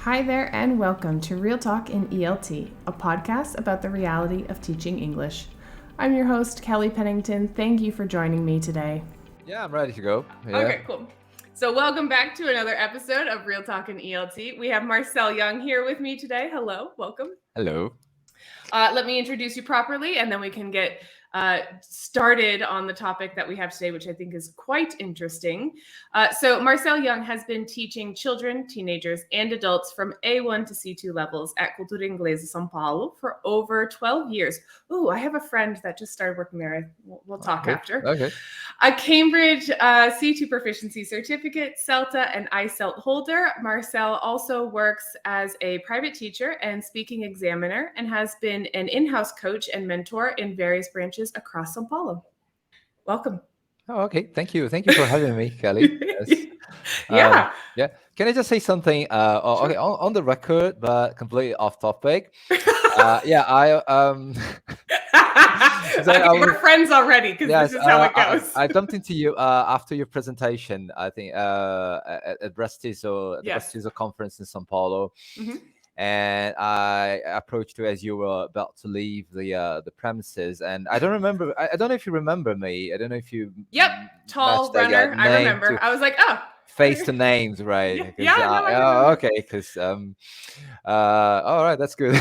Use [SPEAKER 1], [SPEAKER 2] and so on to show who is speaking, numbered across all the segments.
[SPEAKER 1] Hi there, and welcome to Real Talk in ELT, a podcast about the reality of teaching English. I'm your host, Kelly Pennington. Thank you for joining me today.
[SPEAKER 2] Yeah, I'm ready to go. Yeah.
[SPEAKER 1] Okay, cool. So, welcome back to another episode of Real Talk in ELT. We have Marcel Young here with me today. Hello, welcome.
[SPEAKER 2] Hello.
[SPEAKER 1] Let me introduce you properly, and then we can get started on the topic that we have today, which I think is quite interesting. So Marcel Young has been teaching children, teenagers, and adults from A1 to C2 levels at Cultura Inglesa São Paulo for over 12 years. Ooh, I have a friend that just started working there. We'll talk after.
[SPEAKER 2] Okay.
[SPEAKER 1] A Cambridge C2 proficiency certificate, CELTA, and ICELT holder, Marcel also works as a private teacher and speaking examiner and has been an in-house coach and mentor in various branches across São Paulo. Welcome.
[SPEAKER 2] Oh, okay. Thank you. Thank you for having me, Kelly. Yes.
[SPEAKER 1] Yeah.
[SPEAKER 2] Yeah. Can I just say something?
[SPEAKER 1] Sure.
[SPEAKER 2] Okay, on the record, but completely off topic. I
[SPEAKER 1] We're friends already because this is how it goes.
[SPEAKER 2] I bumped into you after your presentation. I think at Brestizo, the
[SPEAKER 1] Yes.
[SPEAKER 2] Brestizo conference in São Paulo.
[SPEAKER 1] Mhm.
[SPEAKER 2] And I approached you as you were about to leave the premises, and I don't remember. I don't know if you remember me. I don't know if you.
[SPEAKER 1] Yep, tall
[SPEAKER 2] matched that
[SPEAKER 1] runner. I
[SPEAKER 2] name
[SPEAKER 1] remember.
[SPEAKER 2] to
[SPEAKER 1] I was like, oh.
[SPEAKER 2] face to names, right?
[SPEAKER 1] Yeah, no, I remember.
[SPEAKER 2] Okay, because all right, that's good.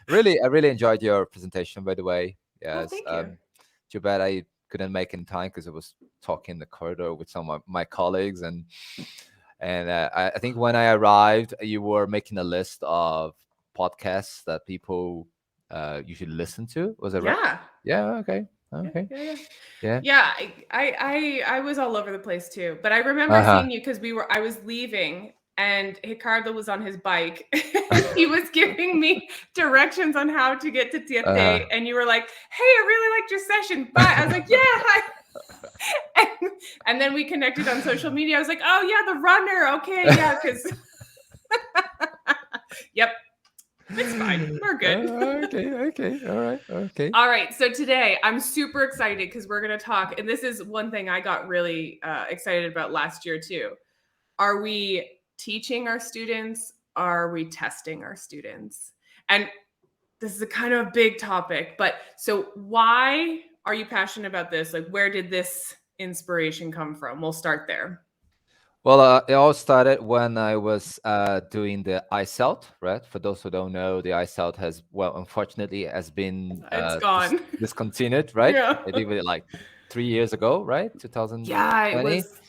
[SPEAKER 2] I really enjoyed your presentation, by the way. Yes.
[SPEAKER 1] thank you.
[SPEAKER 2] Too bad I couldn't make it in time because I was talking in the corridor with some of my colleagues, and I think when I arrived, you were making a list of podcasts that people usually listen to. Was it right?
[SPEAKER 1] Yeah.
[SPEAKER 2] Yeah. Okay. Okay.
[SPEAKER 1] Yeah, I was all over the place too. But I remember seeing you because I was leaving and Ricardo was on his bike. He was giving me directions on how to get to Tietê. And you were like, hey, I really liked your session. Bye. I was like, yeah, hi. And then we connected on social media. I was like, oh yeah, the runner. Okay, yeah, because yep. It's fine. We're good.
[SPEAKER 2] Okay. All right. Okay.
[SPEAKER 1] All right. So today I'm super excited because we're going to talk. And this is one thing I got really excited about last year too. Are we teaching our students? Are we testing our students? And this is a kind of a big topic. But so why are you passionate about this? Like, where did this inspiration come from? We'll start there.
[SPEAKER 2] Well, it all started when I was doing the ICELT, right? For those who don't know, the ICELT unfortunately, has been
[SPEAKER 1] It's gone.
[SPEAKER 2] discontinued, right?
[SPEAKER 1] Yeah.
[SPEAKER 2] They did it like 3 years ago, right? 2020.
[SPEAKER 1] Yeah, it was.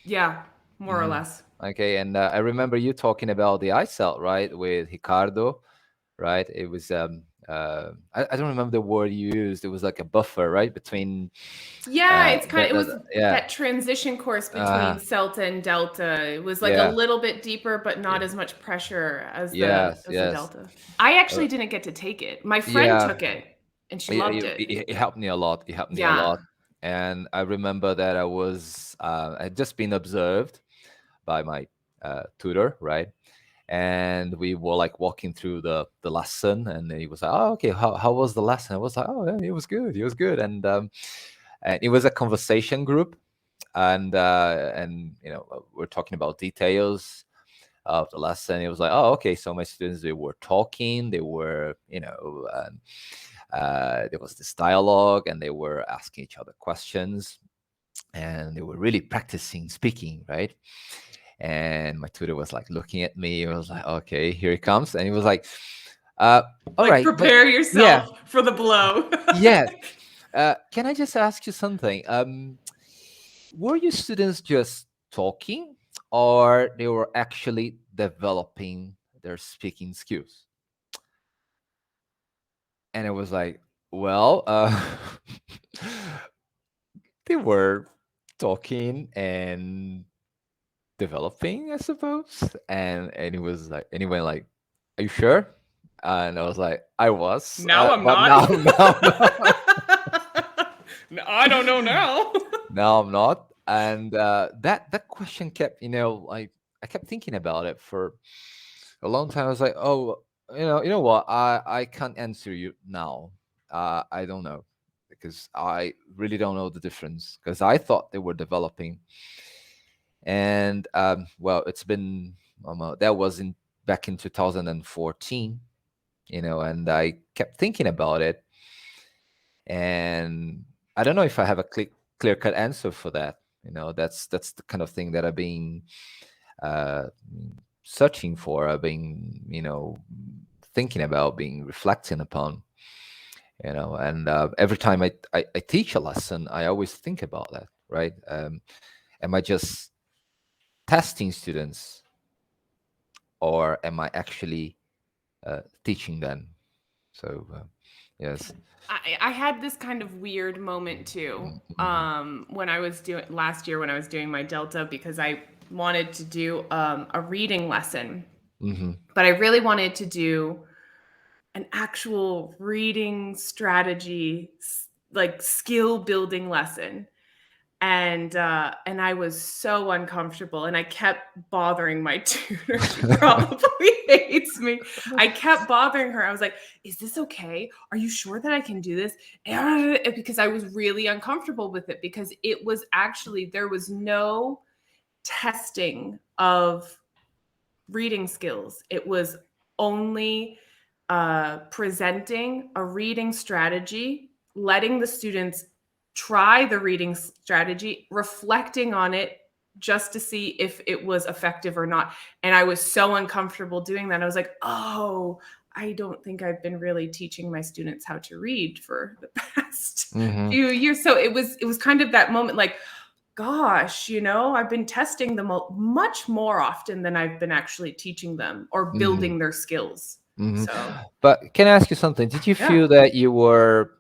[SPEAKER 1] Yeah, more or less.
[SPEAKER 2] Okay, and I remember you talking about the ICELT, right, with Ricardo, right? It was I don't remember the word you used. It was like a buffer, right, between.
[SPEAKER 1] Yeah, it's kind of, it was that transition course between CELTA and Delta. It was like a little bit deeper, but not as much pressure as the Delta. I actually didn't get to take it. My friend took it, and she loved it.
[SPEAKER 2] It helped me a lot. It helped me a lot. And I remember that I had just been observed by my tutor, right? And we were like walking through the lesson, and he was like, oh, okay, how was the lesson? I was like, oh yeah, it was good. And it was a conversation group, and we're talking about details of the lesson. It was like, oh, okay, so my students, they were talking, they were there was this dialogue, and they were asking each other questions, and they were really practicing speaking, right? And my tutor was like looking at me. He was like, okay, here he comes. And he was like, all right,
[SPEAKER 1] prepare yourself for the blow.
[SPEAKER 2] Yeah. Can I just ask you something? Were your students just talking, or they were actually developing their speaking skills? And it was like, well, they were talking and developing, I suppose. And he was like, and he went like, are you sure? And I was like, I was.
[SPEAKER 1] Now I'm not.
[SPEAKER 2] No.
[SPEAKER 1] I don't know now.
[SPEAKER 2] No, I'm not. And that question kept, like, I kept thinking about it for a long time. I was like, oh, you know what? I can't answer you now. I don't know, because I really don't know the difference, because I thought they were developing. And well, it's been that was in back in 2014, and I kept thinking about it, and I don't know if I have a clear cut answer for that. That's the kind of thing that I've been uh, searching for. I've been, thinking about, being reflecting upon. And every time I teach a lesson, I always think about that. Right? Am I just testing students, or am I actually teaching them? So yes.
[SPEAKER 1] I had this kind of weird moment too,
[SPEAKER 2] Hmm.
[SPEAKER 1] when I was doing last year when I was doing my Delta, because I wanted to do a reading lesson,
[SPEAKER 2] Hmm.
[SPEAKER 1] but I really wanted to do an actual reading strategy, like skill building lesson. And I was so uncomfortable, and I kept bothering my tutor. She probably hates me. I kept bothering her. I was like, "Is this okay? Are you sure that I can do this?" Because I was really uncomfortable with it, because it was actually, there was no testing of reading skills. It was only presenting a reading strategy, letting the students try the reading strategy, reflecting on it just to see if it was effective or not. And I was so uncomfortable doing that. I was like, oh, I don't think I've been really teaching my students how to read for the past
[SPEAKER 2] Hmm.
[SPEAKER 1] few years. So it was kind of that moment, like, gosh, I've been testing them much more often than I've been actually teaching them or
[SPEAKER 2] Hmm.
[SPEAKER 1] building their skills.
[SPEAKER 2] Hmm.
[SPEAKER 1] So,
[SPEAKER 2] But can I ask you something? Did you
[SPEAKER 1] yeah.
[SPEAKER 2] feel that you were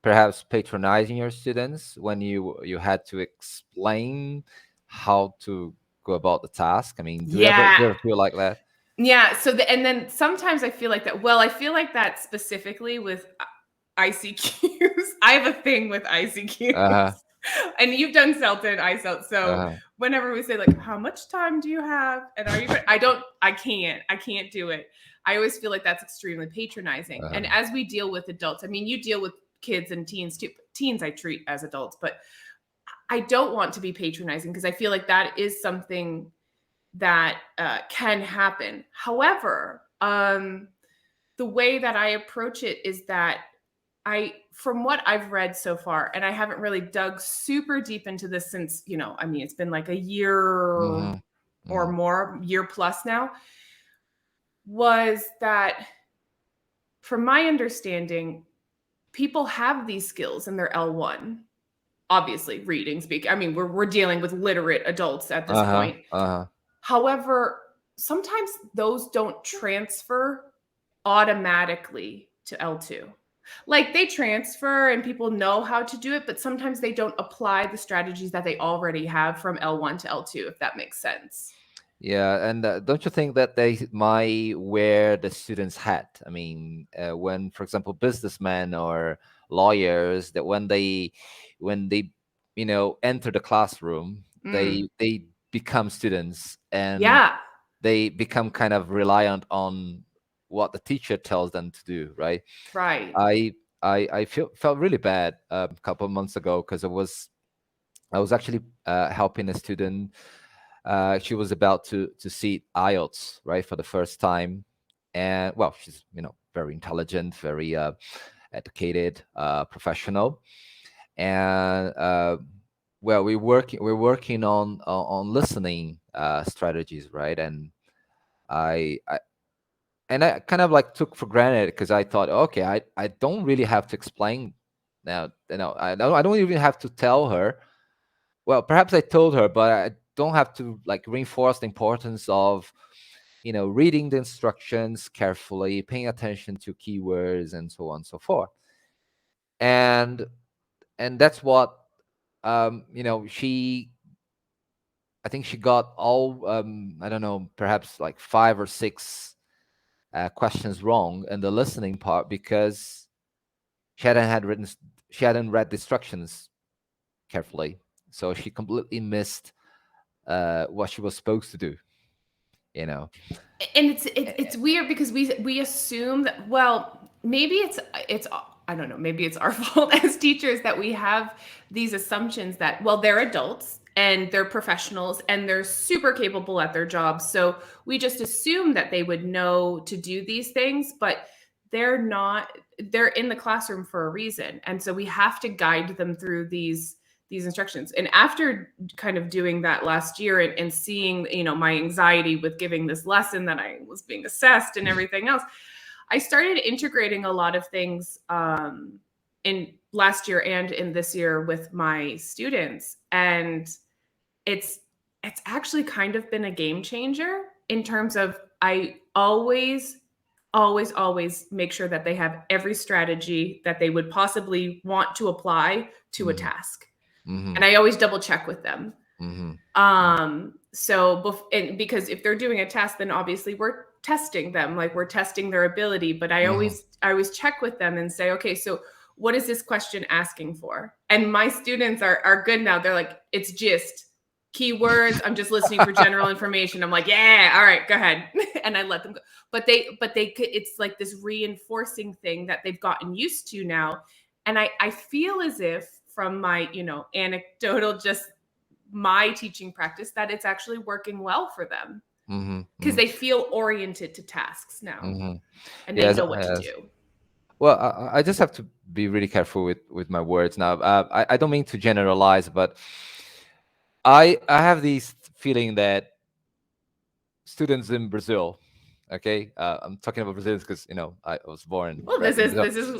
[SPEAKER 2] perhaps patronizing your students when you had to explain how to go about the task? I mean,
[SPEAKER 1] Yeah.
[SPEAKER 2] do you ever feel like that?
[SPEAKER 1] Yeah. And then sometimes I feel like that. Well, I feel like that specifically with ICQs. I have a thing with
[SPEAKER 2] Uh
[SPEAKER 1] ICQs.
[SPEAKER 2] huh.
[SPEAKER 1] And you've done Celta and I Celt.
[SPEAKER 2] Uh
[SPEAKER 1] So
[SPEAKER 2] huh.
[SPEAKER 1] whenever we say, like, how much time do you have? And are you good? I can't do it. I always feel like that's extremely patronizing.
[SPEAKER 2] Uh
[SPEAKER 1] And
[SPEAKER 2] huh.
[SPEAKER 1] as we deal with adults, I mean, you deal with kids and teens too. Teens I treat as adults, but I don't want to be patronizing, because I feel like that is something that can happen. However, the way that I approach it is that from what I've read so far, and I haven't really dug super deep into this since, I mean, it's been like a year
[SPEAKER 2] Hmm.
[SPEAKER 1] or
[SPEAKER 2] Hmm.
[SPEAKER 1] more, year plus now, was that, from my understanding, people have these skills in their L1. Obviously, reading, speaking. I mean, we're dealing with literate adults at this
[SPEAKER 2] Uh huh.
[SPEAKER 1] point.
[SPEAKER 2] Uh huh.
[SPEAKER 1] However, sometimes those don't transfer automatically to L2. Like, they transfer and people know how to do it, but sometimes they don't apply the strategies that they already have from L1 to L2, if that makes sense.
[SPEAKER 2] Yeah, and don't you think that they might wear the student's hat? I mean, when, for example, businessmen or lawyers, that when they enter the classroom,
[SPEAKER 1] Mm,
[SPEAKER 2] they become students, and
[SPEAKER 1] yeah,
[SPEAKER 2] they become kind of reliant on what the teacher tells them to do, right?
[SPEAKER 1] right.
[SPEAKER 2] I felt really bad a couple of months ago, because I was actually helping a student. She was about to see IELTS, right, for the first time, and well, she's very intelligent, very educated, professional, and well, we're working on listening strategies, right, and I kind of like took for granted, because I thought, okay, I don't really have to explain now. I don't even have to tell her. Well, perhaps I told her, but I don't have to like reinforce the importance of reading the instructions carefully, paying attention to keywords, and so on and so forth. And that's what she I think she got all, I don't know, perhaps like 5 or 6 questions wrong in the listening part, because she hadn't had written she hadn't read the instructions carefully, so she completely missed what she was supposed to do. You know.
[SPEAKER 1] And it's weird, because we assume that, well, maybe it's I don't know, maybe it's our fault as teachers, that we have these assumptions that, well, they're adults and they're professionals and they're super capable at their jobs. So we just assume that they would know to do these things, but they're not. They're in the classroom for a reason. And so we have to guide them through these instructions. And after kind of doing that last year and seeing, my anxiety with giving this lesson that I was being assessed and everything else, I started integrating a lot of things in last year and in this year with my students. And it's actually kind of been a game changer in terms of I always make sure that they have every strategy that they would possibly want to apply to a task. And I always double check with them. Because if they're doing a task, then obviously we're testing them, like we're testing their ability. But I always check with them and say, okay, so what is this question asking for? And my students are good now. They're like, it's just keywords. I'm just listening for general information. I'm like, yeah, all right, go ahead. And I let them go. But it's like this reinforcing thing that they've gotten used to now. And I feel as if from my, anecdotal, just my teaching practice, that it's actually working well for them because they feel oriented to tasks now and they know what to do.
[SPEAKER 2] Well, I just have to be really careful with my words now. I don't mean to generalize, but I have this feeling that students in Brazil, okay, I'm talking about Brazilians because I was born.
[SPEAKER 1] Well, this is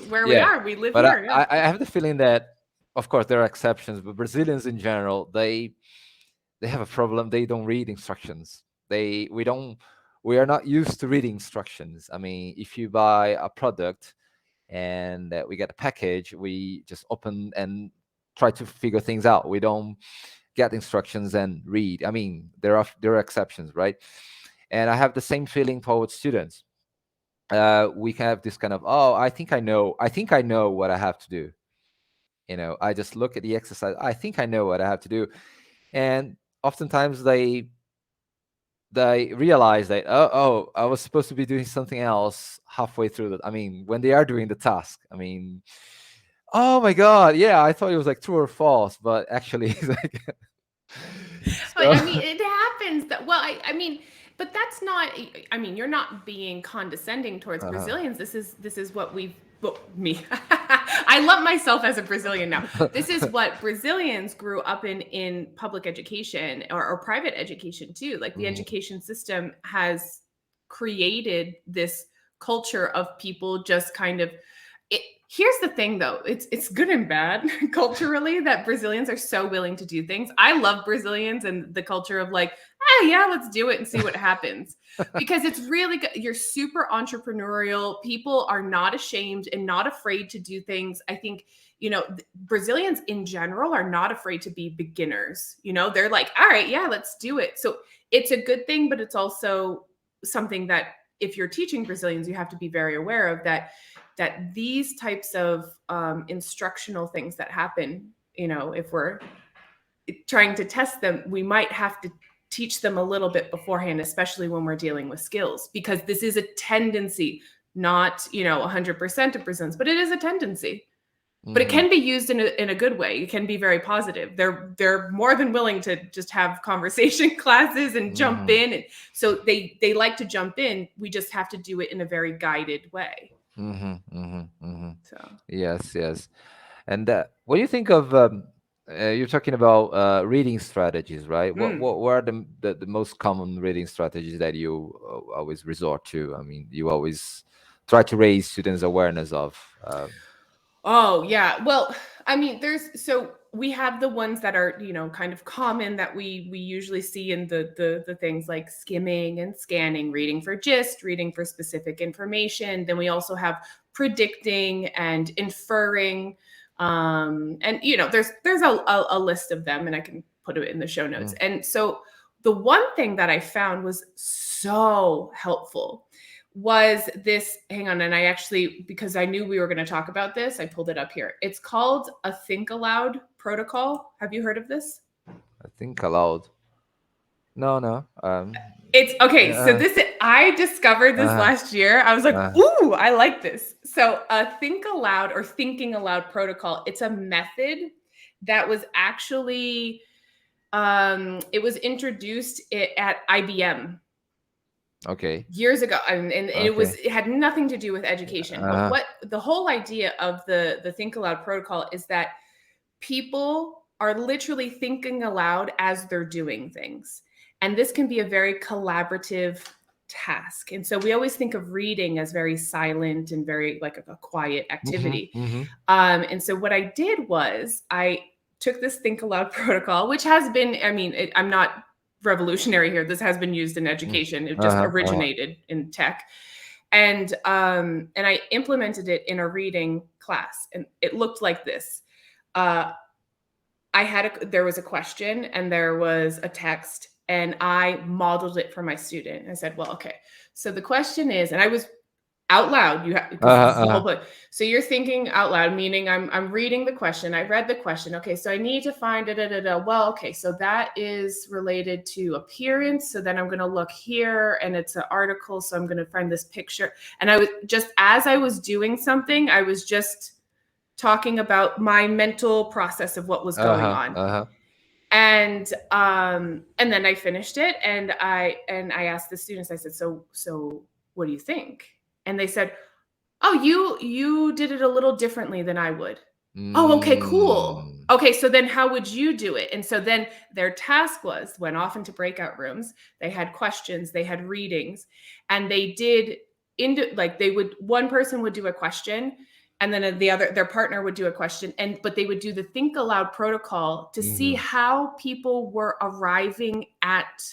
[SPEAKER 1] where we are. We live here.
[SPEAKER 2] I have the feeling that, of course, there are exceptions, but Brazilians in general, they have a problem. They don't read instructions. We are not used to reading instructions. I mean, if you buy a product and we get a package, we just open and try to figure things out. We don't get instructions and read. I mean, there are exceptions, right? And I have the same feeling towards students. We have this kind of, I think I know what I have to do. I just look at the exercise. I think I know what I have to do. And oftentimes they realize that, I was supposed to be doing something else halfway through that. I mean, when they are doing the task, I mean, oh my God, yeah, I thought it was like true or false, but actually it's like
[SPEAKER 1] I mean, it happens that, well, I mean, but that's not, I mean, you're not being condescending towards Brazilians. This is what me. I love myself as a Brazilian now. This is what Brazilians grew up in public education or private education too. Like the education system has created this culture of people just kind of, here's the thing though, it's good and bad culturally that Brazilians are so willing to do things. I love Brazilians and the culture of like, yeah, let's do it and see what happens. Because it's really good. You're super entrepreneurial. People are not ashamed and not afraid to do things. I think, Brazilians in general are not afraid to be beginners. They're like, all right, yeah, let's do it. So it's a good thing, but it's also something that if you're teaching Brazilians, you have to be very aware of that these types of instructional things that happen, if we're trying to test them, we might have to teach them a little bit beforehand, especially when we're dealing with skills, because this is a tendency, not 100% of presents, but it is a tendency. But it can be used in a good way. It can be very positive. They're more than willing to just have conversation classes and jump in, and so they like to jump in. We just have to do it in a very guided way.
[SPEAKER 2] So yes. And what do you think of? You're talking about reading strategies, right? What are the most common reading strategies that you always resort to? I mean, you always try to raise students' awareness of.
[SPEAKER 1] Oh yeah, well, I mean, so we have the ones that are kind of common that we usually see in the things like skimming and scanning, reading for gist, reading for specific information. Then we also have predicting and inferring. And there's a list of them, and I can put it in the show notes. And so the one thing that I found was so helpful was this, hang on, and I actually, because I knew we were going to talk about this, I pulled it up here. It's called a Think Aloud protocol. Have you heard of this?
[SPEAKER 2] I Think Aloud. No.
[SPEAKER 1] It's okay. So I discovered this last year. I was like, ooh, I like this. So a Think Aloud or Thinking Aloud protocol, it's a method that was actually It was introduced at IBM.
[SPEAKER 2] Okay.
[SPEAKER 1] Years ago, and
[SPEAKER 2] Okay.
[SPEAKER 1] it had nothing to do with education. But what the whole idea of the Think Aloud protocol is that people are literally thinking aloud as they're doing things. And this can be a very collaborative task. And so we always think of reading as very silent and very like a quiet activity. And so what I did was I took this Think Aloud protocol, which has been, I mean, I'm not revolutionary here. This has been used in education. It just originated in tech. And I implemented it in a reading class. And it looked like this. There was a question and there was a text, and I modeled it for my student. I said, well, okay, so the question is, and I was out loud, the whole book. So you're thinking out loud, meaning I'm reading the question. I read the question. Okay, so I need to find well, okay, so that is related to appearance. So then I'm going to look here, and it's an article. So I'm going to find this picture. And I was just, as I was doing something, I was just talking about my mental process of what was going on. And then I finished it, and I asked the students, I said, so what do you think? And they said, oh, you did it a little differently than I would. Oh, okay, cool. Okay, so then how would you do it? And so then their task went off into breakout rooms. They had questions, they had readings, and they did one person would do a question, and then their partner would do a question, but they would do the Think Aloud protocol to see how people were arriving at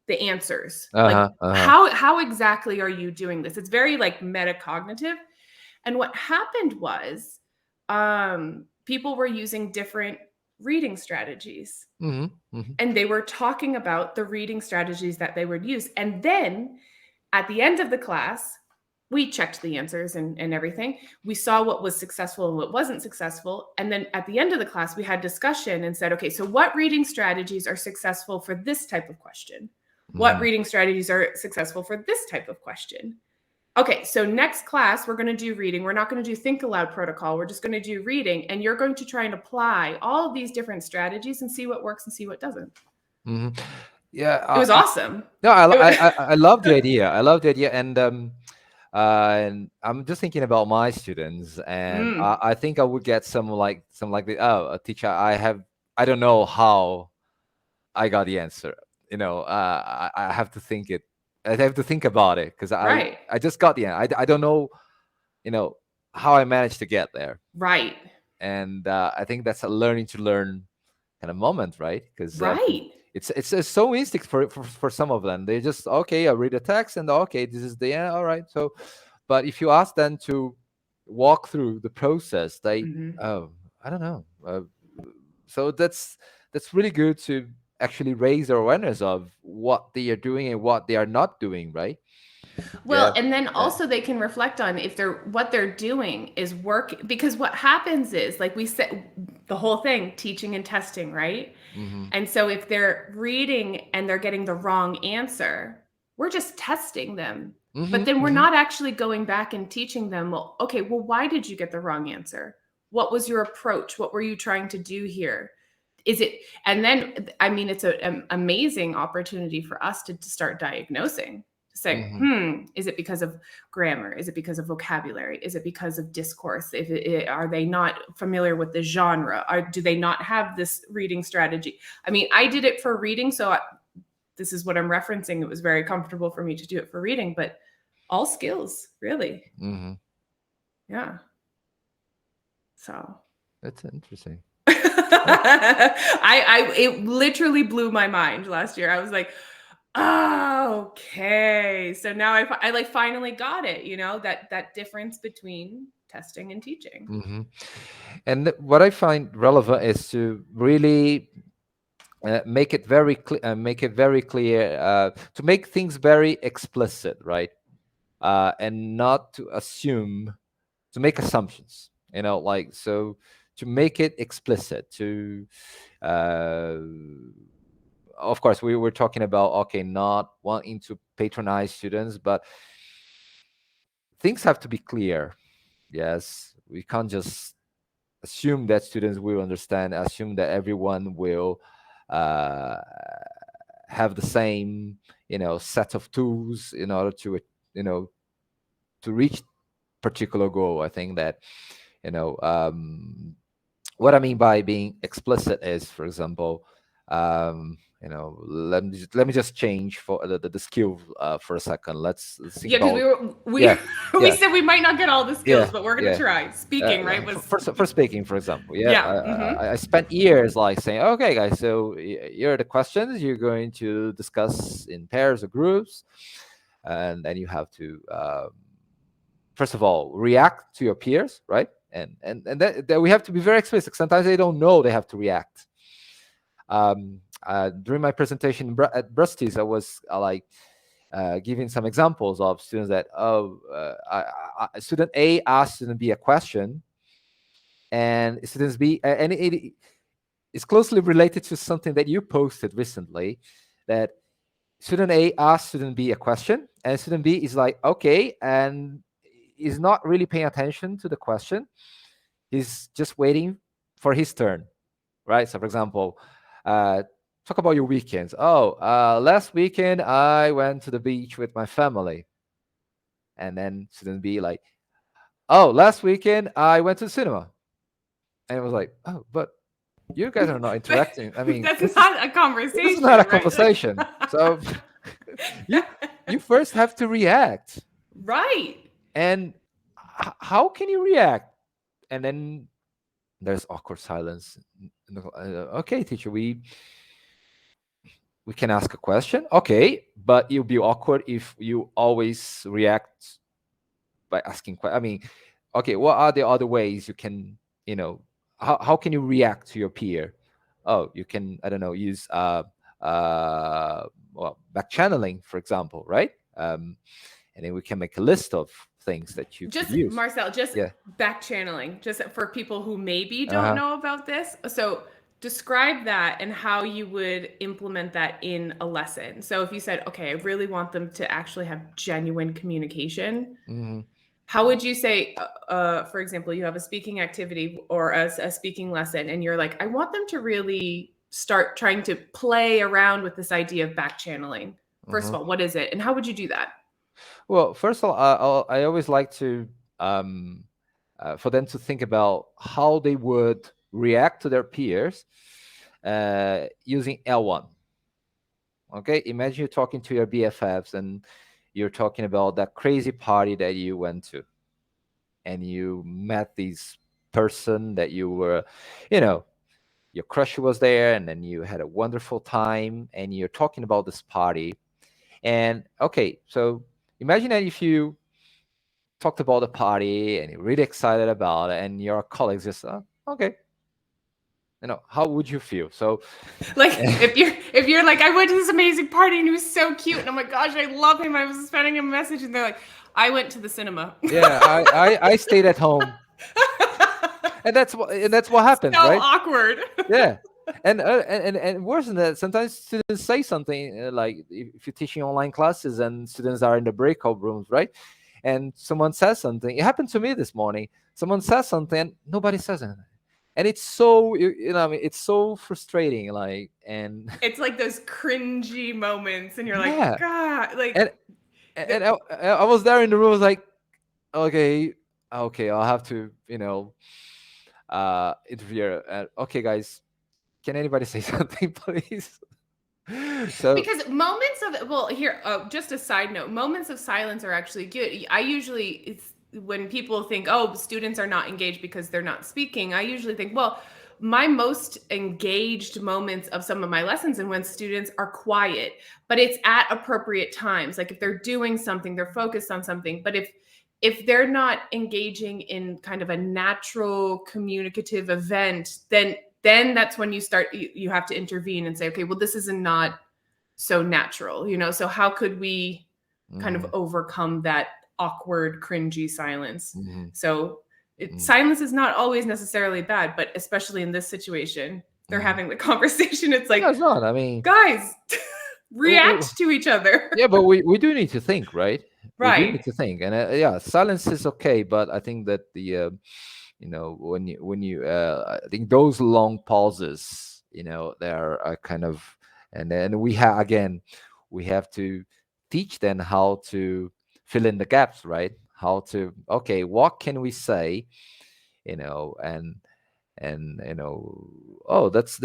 [SPEAKER 1] the answers. How exactly are you doing this? It's very like metacognitive. And what happened was people were using different reading strategies. And they were talking about the reading strategies that they would use. And then at the end of the class, we checked the answers and everything. We saw what was successful and what wasn't successful. And then at the end of the class, we had discussion and said, okay, so what reading strategies are successful for this type of question? What reading strategies are successful for this type of question? Okay, so next class, we're going to do reading. We're not going to do Think Aloud protocol. We're just going to do reading. And you're going to try and apply all of these different strategies and see what works and see what doesn't.
[SPEAKER 2] Yeah.
[SPEAKER 1] It was awesome.
[SPEAKER 2] I love the idea. I love the idea. And I'm just thinking about my students, and I think I would get some like a teacher, I don't know how I got the answer. I have to think it. I have to think about it, because I just got the answer. I don't know, how I managed to get there.
[SPEAKER 1] Right.
[SPEAKER 2] And I think that's a learning to learn kind of moment, right? Because it's so instinct for some of them. They just, okay, I read a text and okay, this is the end. All right. So, but if you ask them to walk through the process, they I don't know. So that's really good to actually raise their awareness of what they are doing and what they are not doing, right?
[SPEAKER 1] Well, and then also they can reflect on if what they're doing is working, because what happens is, like we said, the whole thing, teaching and testing, right? And so if they're reading and they're getting the wrong answer, we're just testing them. But then we're not actually going back and teaching them, well, okay, well, why did you get the wrong answer? What was your approach? What were you trying to do here? And then, I mean, it's an amazing opportunity for us to start diagnosing. Say, is it because of grammar? Is it because of vocabulary? Is it because of discourse? Are they not familiar with the genre? Do they not have this reading strategy? I mean, I did it for reading, so this is what I'm referencing. It was very comfortable for me to do it for reading, but all skills, really. Yeah. So
[SPEAKER 2] that's interesting.
[SPEAKER 1] It literally blew my mind last year. I was like, oh, okay. So now I like finally got it, that difference between testing and teaching.
[SPEAKER 2] And what I find relevant is to really make it very clear, to make things very explicit, right? And not to make assumptions, so to make it explicit, of course, we were talking about, not wanting to patronize students, but things have to be clear. Yes, we can't just assume that students will understand, assume that everyone will uh, have the same, set of tools in order to, you know to reach particular goal. I think that, you know what I mean by being explicit is, for example, let me just change for the skill for a second. Let's think
[SPEAKER 1] Yeah, because
[SPEAKER 2] about.
[SPEAKER 1] we
[SPEAKER 2] Yeah,
[SPEAKER 1] we
[SPEAKER 2] yeah,
[SPEAKER 1] said we might not get all the skills,
[SPEAKER 2] yeah,
[SPEAKER 1] but we're gonna
[SPEAKER 2] yeah.
[SPEAKER 1] try. Speaking, right?
[SPEAKER 2] For speaking, for example, yeah,
[SPEAKER 1] Yeah. Mm-hmm.
[SPEAKER 2] I spent years like saying, okay, guys, so here are the questions you're going to discuss in pairs or groups, and then you have to, first of all, react to your peers, right? And that we have to be very explicit. Sometimes they don't know they have to react. During my presentation at Brusties, I was giving some examples of students that, student A asked student B a question, and students B, and it is closely related to something that you posted recently, that student A asked student B a question, and student B is like, okay, and is not really paying attention to the question. He's just waiting for his turn, right? So, for example, talk about your weekends. Oh, last weekend I went to the beach with my family. And then student B like, oh, last weekend I went to the cinema. And it was like, oh, but you guys are not
[SPEAKER 1] But
[SPEAKER 2] interacting. I mean,
[SPEAKER 1] that's not a
[SPEAKER 2] this is not a
[SPEAKER 1] conversation, right?
[SPEAKER 2] conversation. So you you first have to react.
[SPEAKER 1] Right.
[SPEAKER 2] And how can you react? And then there's awkward silence. Okay, teacher, we can ask a question. Okay, but it'll be awkward if you always react by asking. I mean, okay, what are the other ways you can, how can you react to your peer? Oh, you can, I don't know, use back channeling, for example, right? And then we can make a list of things that you could use.
[SPEAKER 1] Marcel, just
[SPEAKER 2] Yeah.
[SPEAKER 1] back channeling, just for people who maybe don't know about this. So describe that and how you would implement that in a lesson. So if you said, okay, I really want them to actually have genuine communication, how would you say, for example, you have a speaking activity or a speaking lesson, and you're like, I want them to really start trying to play around with this idea of back channeling. First of all, what is it? And how would you do that?
[SPEAKER 2] Well, first of all, I always like to, for them to think about how they would react to their peers using L1. Okay, imagine you're talking to your BFFs and you're talking about that crazy party that you went to, and you met this person that you were, your crush was there, and then you had a wonderful time, and you're talking about this party. And okay, so imagine that if you talked about the party and you're really excited about it, and your colleagues just, okay, how would you feel? So
[SPEAKER 1] like if you're like, I went to this amazing party and he was so cute, and I'm like, gosh, I love him, I was sending him a message, and they're like, I went to the cinema.
[SPEAKER 2] Yeah, I stayed at home. And that's what happens,
[SPEAKER 1] so
[SPEAKER 2] right?
[SPEAKER 1] Awkward.
[SPEAKER 2] Yeah. And worse than that, sometimes students say something, like if you're teaching online classes and students are in the breakout rooms, right? And someone says something. It happened to me this morning. Someone says something and nobody says anything. And it's so, it's so frustrating. And
[SPEAKER 1] it's like those cringy moments, and you're like,
[SPEAKER 2] yeah.
[SPEAKER 1] God, like.
[SPEAKER 2] And I was there in the room. I was like, okay, I'll have to, interfere. Okay, guys, can anybody say something, please? So
[SPEAKER 1] because moments of, well, here, just a side note, moments of silence are actually good. I usually, it's when people think, oh, students are not engaged because they're not speaking, I usually think, well, my most engaged moments of some of my lessons and when students are quiet, but it's at appropriate times. Like if they're doing something, they're focused on something. But if they're not engaging in kind of a natural communicative event, then that's when you have to intervene and say, okay, well, this is not so natural, so how could we kind of overcome that awkward, cringy silence? So silence is not always necessarily bad, but especially in this situation, they're having the conversation. It's like,
[SPEAKER 2] no, it's not. I mean,
[SPEAKER 1] guys, react to each other.
[SPEAKER 2] Yeah, but we do need to think, right?
[SPEAKER 1] Right.
[SPEAKER 2] We do need to think, and yeah, silence is okay, but I think that the when you I think those long pauses they're kind of, and then we have to teach them how to fill in the gaps, right? How to, okay, what can we say, and oh, that's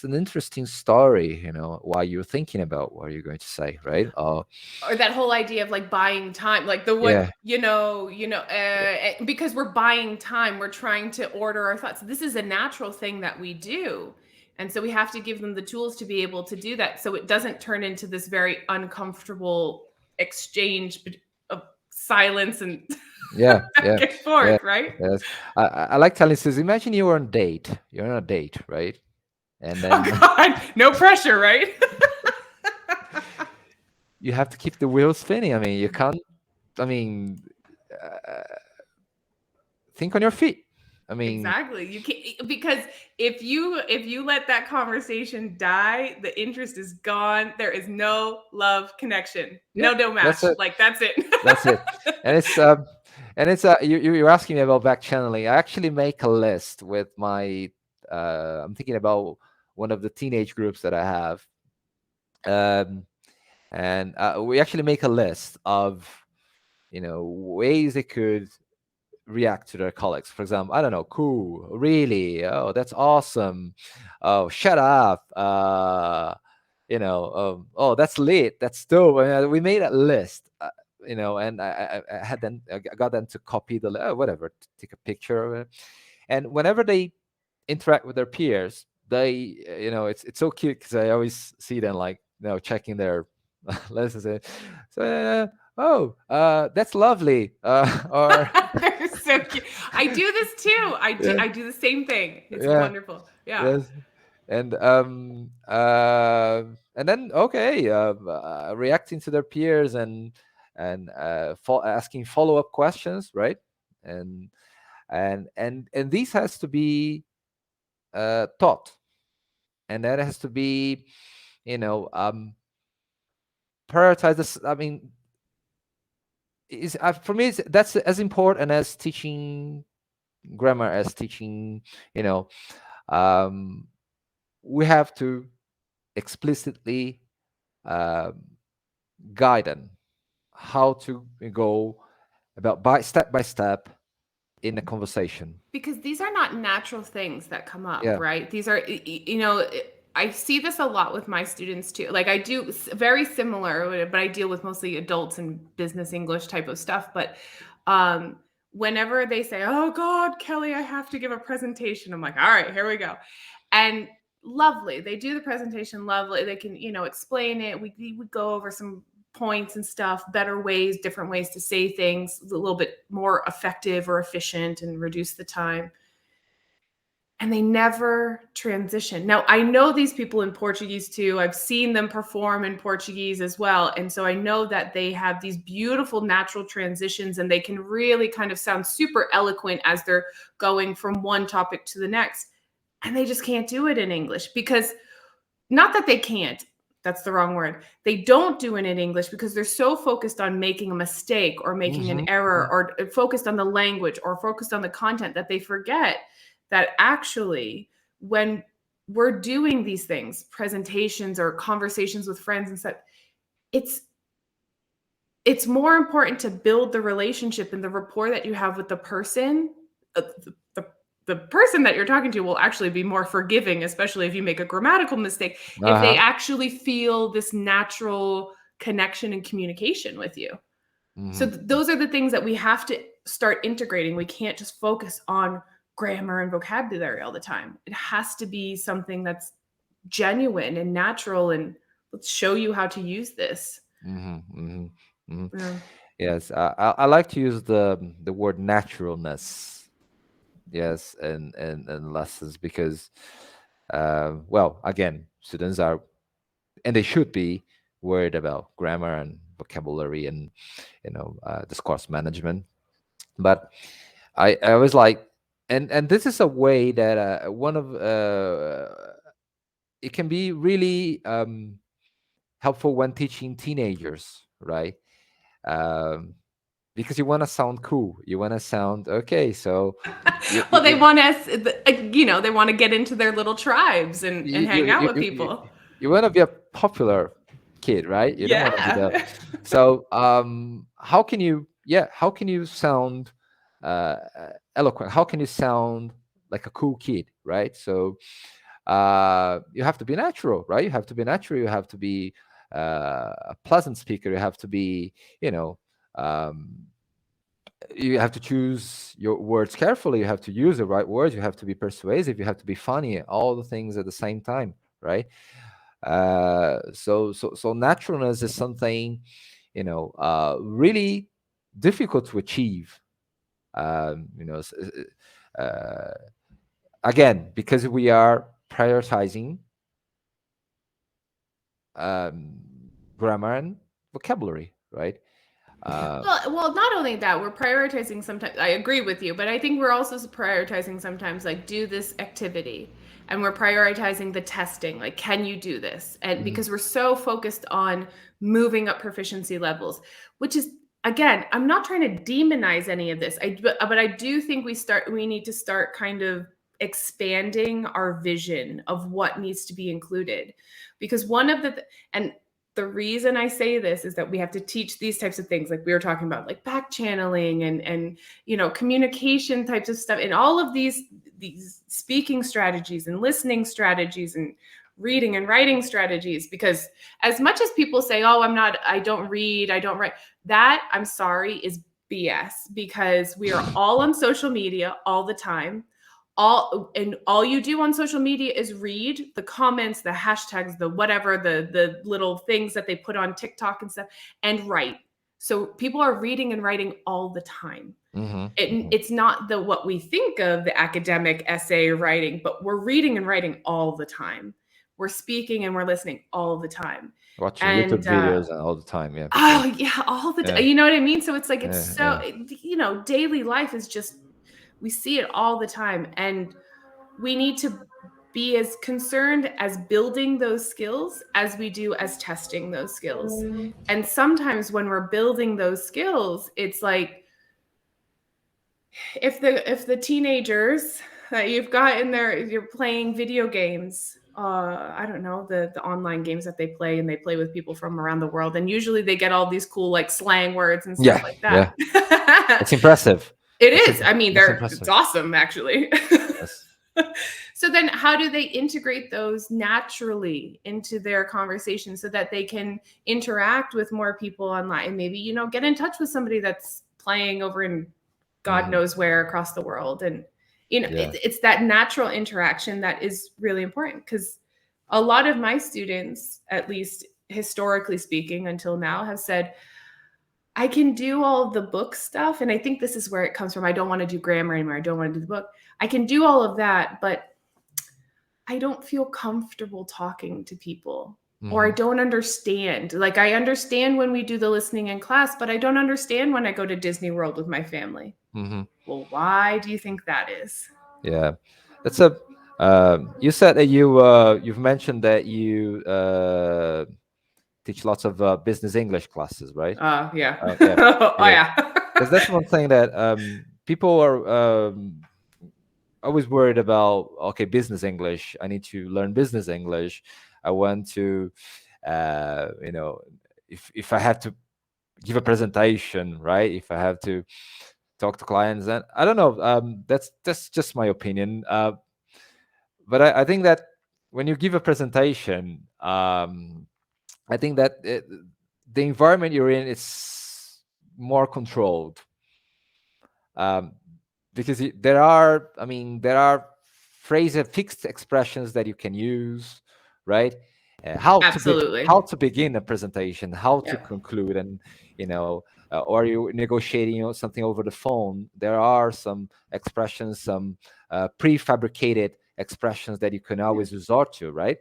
[SPEAKER 2] an interesting story, while you're thinking about what you're going to say, right?
[SPEAKER 1] Or that whole idea of like buying time, like the what,
[SPEAKER 2] Yeah,
[SPEAKER 1] because we're buying time, we're trying to order our thoughts. This is a natural thing that we do. And so we have to give them the tools to be able to do that. So it doesn't turn into this very uncomfortable exchange of silence and
[SPEAKER 2] yeah,
[SPEAKER 1] back
[SPEAKER 2] yeah,
[SPEAKER 1] and
[SPEAKER 2] yeah.
[SPEAKER 1] forth, right?
[SPEAKER 2] Yes, I like telling Susie. Imagine you're on a date, right? And
[SPEAKER 1] Oh
[SPEAKER 2] then
[SPEAKER 1] God, no pressure, right?
[SPEAKER 2] you have to keep the wheels spinning. I mean, you can't. I mean, uh, think on your feet. I mean,
[SPEAKER 1] Exactly. You can't, because if you let that conversation die, the interest is gone. There is no love connection.
[SPEAKER 2] yeah,
[SPEAKER 1] No
[SPEAKER 2] that's
[SPEAKER 1] match.
[SPEAKER 2] it.
[SPEAKER 1] Like that's it.
[SPEAKER 2] That's it. And it's you're asking me about back channeling. I actually make a list with my. I'm thinking about one of the teenage groups that I have, um, and we actually make a list of ways they could react to their colleagues. For example, I don't know, cool, really, oh, that's awesome, oh, shut up, oh, that's lit, that's dope. I mean, we made a list, and I had them, I got them to copy the whatever, take a picture of it, and whenever they interact with their peers, they, it's so cute because I always see them like, checking their lessons. So, oh, that's lovely. Or
[SPEAKER 1] They're so cute. I do this too.
[SPEAKER 2] yeah,
[SPEAKER 1] I do the same thing. It's
[SPEAKER 2] yeah,
[SPEAKER 1] wonderful. Yeah.
[SPEAKER 2] yes, and then okay, reacting to their peers and asking follow-up questions, right? And and these has to be taught, and that has to be, you know um prioritize this. I mean, is for me, that's as important as teaching grammar, as teaching, you know um we have to explicitly um, guide them how to go about by step in a conversation.
[SPEAKER 1] Because these are not natural things that come up,
[SPEAKER 2] Yeah.
[SPEAKER 1] right? These are, I see this a lot with my students too. Like I do very similar, but I deal with mostly adults and business English type of stuff. But um, whenever they say, "Oh God, Kelly, I have to give a presentation," I'm like, "All right, here we go," and lovely. They do the presentation lovely. They can, explain it. We go over some points and stuff, better ways, different ways to say things, a little bit more effective or efficient and reduce the time. And they never transition. Now, I know these people in Portuguese too. I've seen them perform in Portuguese as well. And so I know that they have these beautiful natural transitions and they can really kind of sound super eloquent as they're going from one topic to the next. And they just can't do it in English because, not that they can't, that's the wrong word. They don't do it in English because they're so focused on making a mistake or making an
[SPEAKER 2] Hmm.
[SPEAKER 1] error or focused on the language or focused on the content that they forget that actually when we're doing these things, presentations or conversations with friends and stuff, it's it's more important to build the relationship and the rapport that you have with the person. The person that you're talking to will actually be more forgiving, especially if you make a grammatical mistake, if they
[SPEAKER 2] Uh-huh.
[SPEAKER 1] actually feel this natural connection and communication with you. So
[SPEAKER 2] Hmm.
[SPEAKER 1] those are the things that we have to start integrating. We can't just focus on grammar and vocabulary all the time. It has to be something that's genuine and natural, and let's show you how to use this.
[SPEAKER 2] Hmm. Hmm. Hmm.
[SPEAKER 1] Yeah.
[SPEAKER 2] Yes, I like to use the word naturalness. Yes, and lessons, because well, again, students are, and they should be, worried about grammar and vocabulary and discourse management. But I was like, and this is a way that one of it can be really helpful when teaching teenagers, right? um, because you want to sound cool. You want to sound okay. So
[SPEAKER 1] Well, they want us, they want to get into their little tribes and
[SPEAKER 2] you
[SPEAKER 1] hang out with
[SPEAKER 2] you,
[SPEAKER 1] people.
[SPEAKER 2] you want to be a popular kid, right? You don't want to be the.
[SPEAKER 1] Yeah.
[SPEAKER 2] So how can you, yeah, how can you sound uh eloquent? How can you sound like a cool kid, right? So you have to be natural, right? You have to be natural. You have to be a pleasant speaker. You have to be, you know, um, you have to choose your words carefully. You have to use the right words. You have to be persuasive. You have to be funny. All the things at the same time, right? So naturalness is something, really difficult to achieve. You know, uh, again, because we are prioritizing um, grammar and vocabulary, right? Uh,
[SPEAKER 1] Well, not only that, we're prioritizing sometimes. I agree with you, but I think we're also prioritizing sometimes, like, do this activity, and we're prioritizing the testing, like, can you do this? And
[SPEAKER 2] mhm,
[SPEAKER 1] because we're so focused on moving up proficiency levels, which is, again, I'm not trying to demonize any of this. But I do think we need to start kind of expanding our vision of what needs to be included, because one of and the reason I say this is that we have to teach these types of things, like we were talking about, like back channeling and communication types of stuff, and all of these speaking strategies and listening strategies and reading and writing strategies. Because as much as people say, oh, I don't read, I don't write, that, I'm sorry, is BS, because we are all on social media all the time. All you do on social media is read the comments, the hashtags, the whatever, the little things that they put on TikTok and stuff, and write. So people are reading and writing all the time.
[SPEAKER 2] mhm, mhm.
[SPEAKER 1] It's not what we think of, the academic essay writing, but we're reading and writing all the time. We're speaking and we're listening all the time.
[SPEAKER 2] Watching YouTube
[SPEAKER 1] And
[SPEAKER 2] videos all the time. Yeah, yeah,
[SPEAKER 1] oh yeah, all the
[SPEAKER 2] yeah,
[SPEAKER 1] time. You know what I mean? So it's like, it's
[SPEAKER 2] yeah,
[SPEAKER 1] so,
[SPEAKER 2] yeah.
[SPEAKER 1] daily life is just, we see it all the time. And we need to be as concerned as building those skills as we do as testing those skills. And sometimes when we're building those skills, it's like, if the teenagers that you've got in there, you're playing video games, I don't know, the online games that they play, and they play with people from around the world, and usually they get all these cool, like, slang words and stuff
[SPEAKER 2] Yeah,
[SPEAKER 1] like
[SPEAKER 2] yeah.
[SPEAKER 1] that.
[SPEAKER 2] It's impressive.
[SPEAKER 1] It
[SPEAKER 2] It's
[SPEAKER 1] is. I mean,
[SPEAKER 2] it's
[SPEAKER 1] it's
[SPEAKER 2] impressive.
[SPEAKER 1] awesome, actually.
[SPEAKER 2] Yes.
[SPEAKER 1] So then how do they integrate those naturally into their conversation so that they can interact with more people online, and maybe, get in touch with somebody that's playing over in God
[SPEAKER 2] Mhm.
[SPEAKER 1] knows where across the world? And
[SPEAKER 2] Yeah.
[SPEAKER 1] it's that natural interaction that is really important, because a lot of my students, at least historically speaking until now, have said, I can do all of the book stuff. And I think this is where it comes from. I don't want to do grammar anymore. I don't want to do the book. I can do all of that, but I don't feel comfortable talking to people, or I
[SPEAKER 2] Mhm.
[SPEAKER 1] don't understand. Like, I understand when we do the listening in class, but I don't understand when I go to Disney World with my family.
[SPEAKER 2] Mhm.
[SPEAKER 1] Well, why do you think that is?
[SPEAKER 2] Yeah. That's a. You said that you've mentioned that you teach lots of business English classes, right?
[SPEAKER 1] Yeah.
[SPEAKER 2] Yeah.
[SPEAKER 1] Oh,
[SPEAKER 2] Because
[SPEAKER 1] yeah.
[SPEAKER 2] that's one thing that people are always worried about. Okay, business English. I need to learn business English. I want to, you know, if I have to give a presentation, right? If I have to talk to clients, and I don't know. That's just my opinion. But I think that when you give a presentation, I think that the environment you're in is more controlled, um, because there are phrases, fixed expressions that you can use, right?
[SPEAKER 1] Absolutely.
[SPEAKER 2] How to begin a presentation, how to
[SPEAKER 1] Yeah.
[SPEAKER 2] conclude, and or you negotiating, something over the phone. There are some expressions, some prefabricated expressions that you can
[SPEAKER 1] Yeah.
[SPEAKER 2] always resort to, right?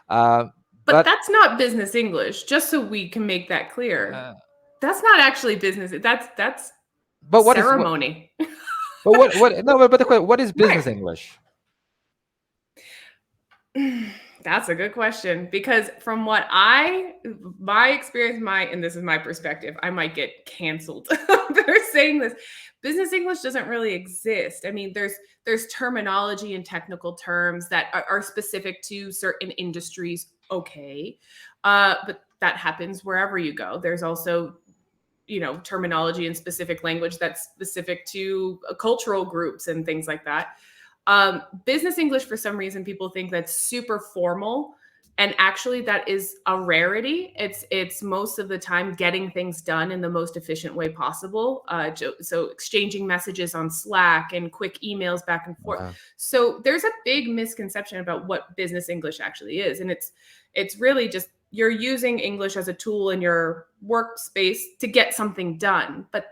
[SPEAKER 2] Uh,
[SPEAKER 1] But
[SPEAKER 2] but
[SPEAKER 1] that's not business English, just so we can make that clear.
[SPEAKER 2] uh,
[SPEAKER 1] That's not actually business. That's
[SPEAKER 2] but what?
[SPEAKER 1] ceremony.
[SPEAKER 2] But what? No, but the question, what is
[SPEAKER 1] Right.
[SPEAKER 2] business English?
[SPEAKER 1] That's a good question, because from my experience, and this is my perspective, I might get canceled for saying this. Business English doesn't really exist. I mean, there's terminology and technical terms that are specific to certain industries. Okay, but that happens wherever you go. There's also terminology and specific language that's specific to cultural groups and things like that. Business English, for some reason, people think that's super formal, and actually that is a rarity. It's most of the time getting things done in the most efficient way possible. So exchanging messages on Slack and quick emails back and forth.
[SPEAKER 2] Wow.
[SPEAKER 1] So there's a big misconception about what business English actually is, and it's really just you're using English as a tool in your workspace to get something done, but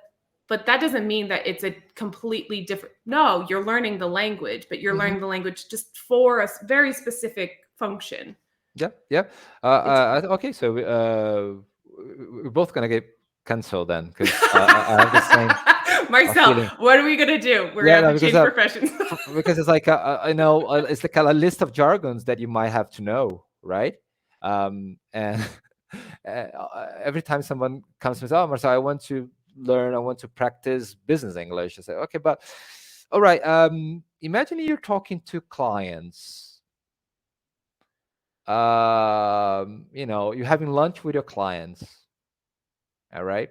[SPEAKER 1] that doesn't mean that it's a completely different. No, you're learning the language, but you're learning the language just for a very specific function.
[SPEAKER 2] Yeah. Okay, so we're both gonna get canceled then, because I have the same
[SPEAKER 1] Marcel,
[SPEAKER 2] feeling.
[SPEAKER 1] what are we gonna do? We're gonna have to change professions.
[SPEAKER 2] Because it's like I know it's like a list of jargons that you might have to know, right? And every time someone comes to me, oh, Marcel, I want to practice business English. I say, okay, but all right. Imagine you're talking to clients. You're having lunch with your clients. All right.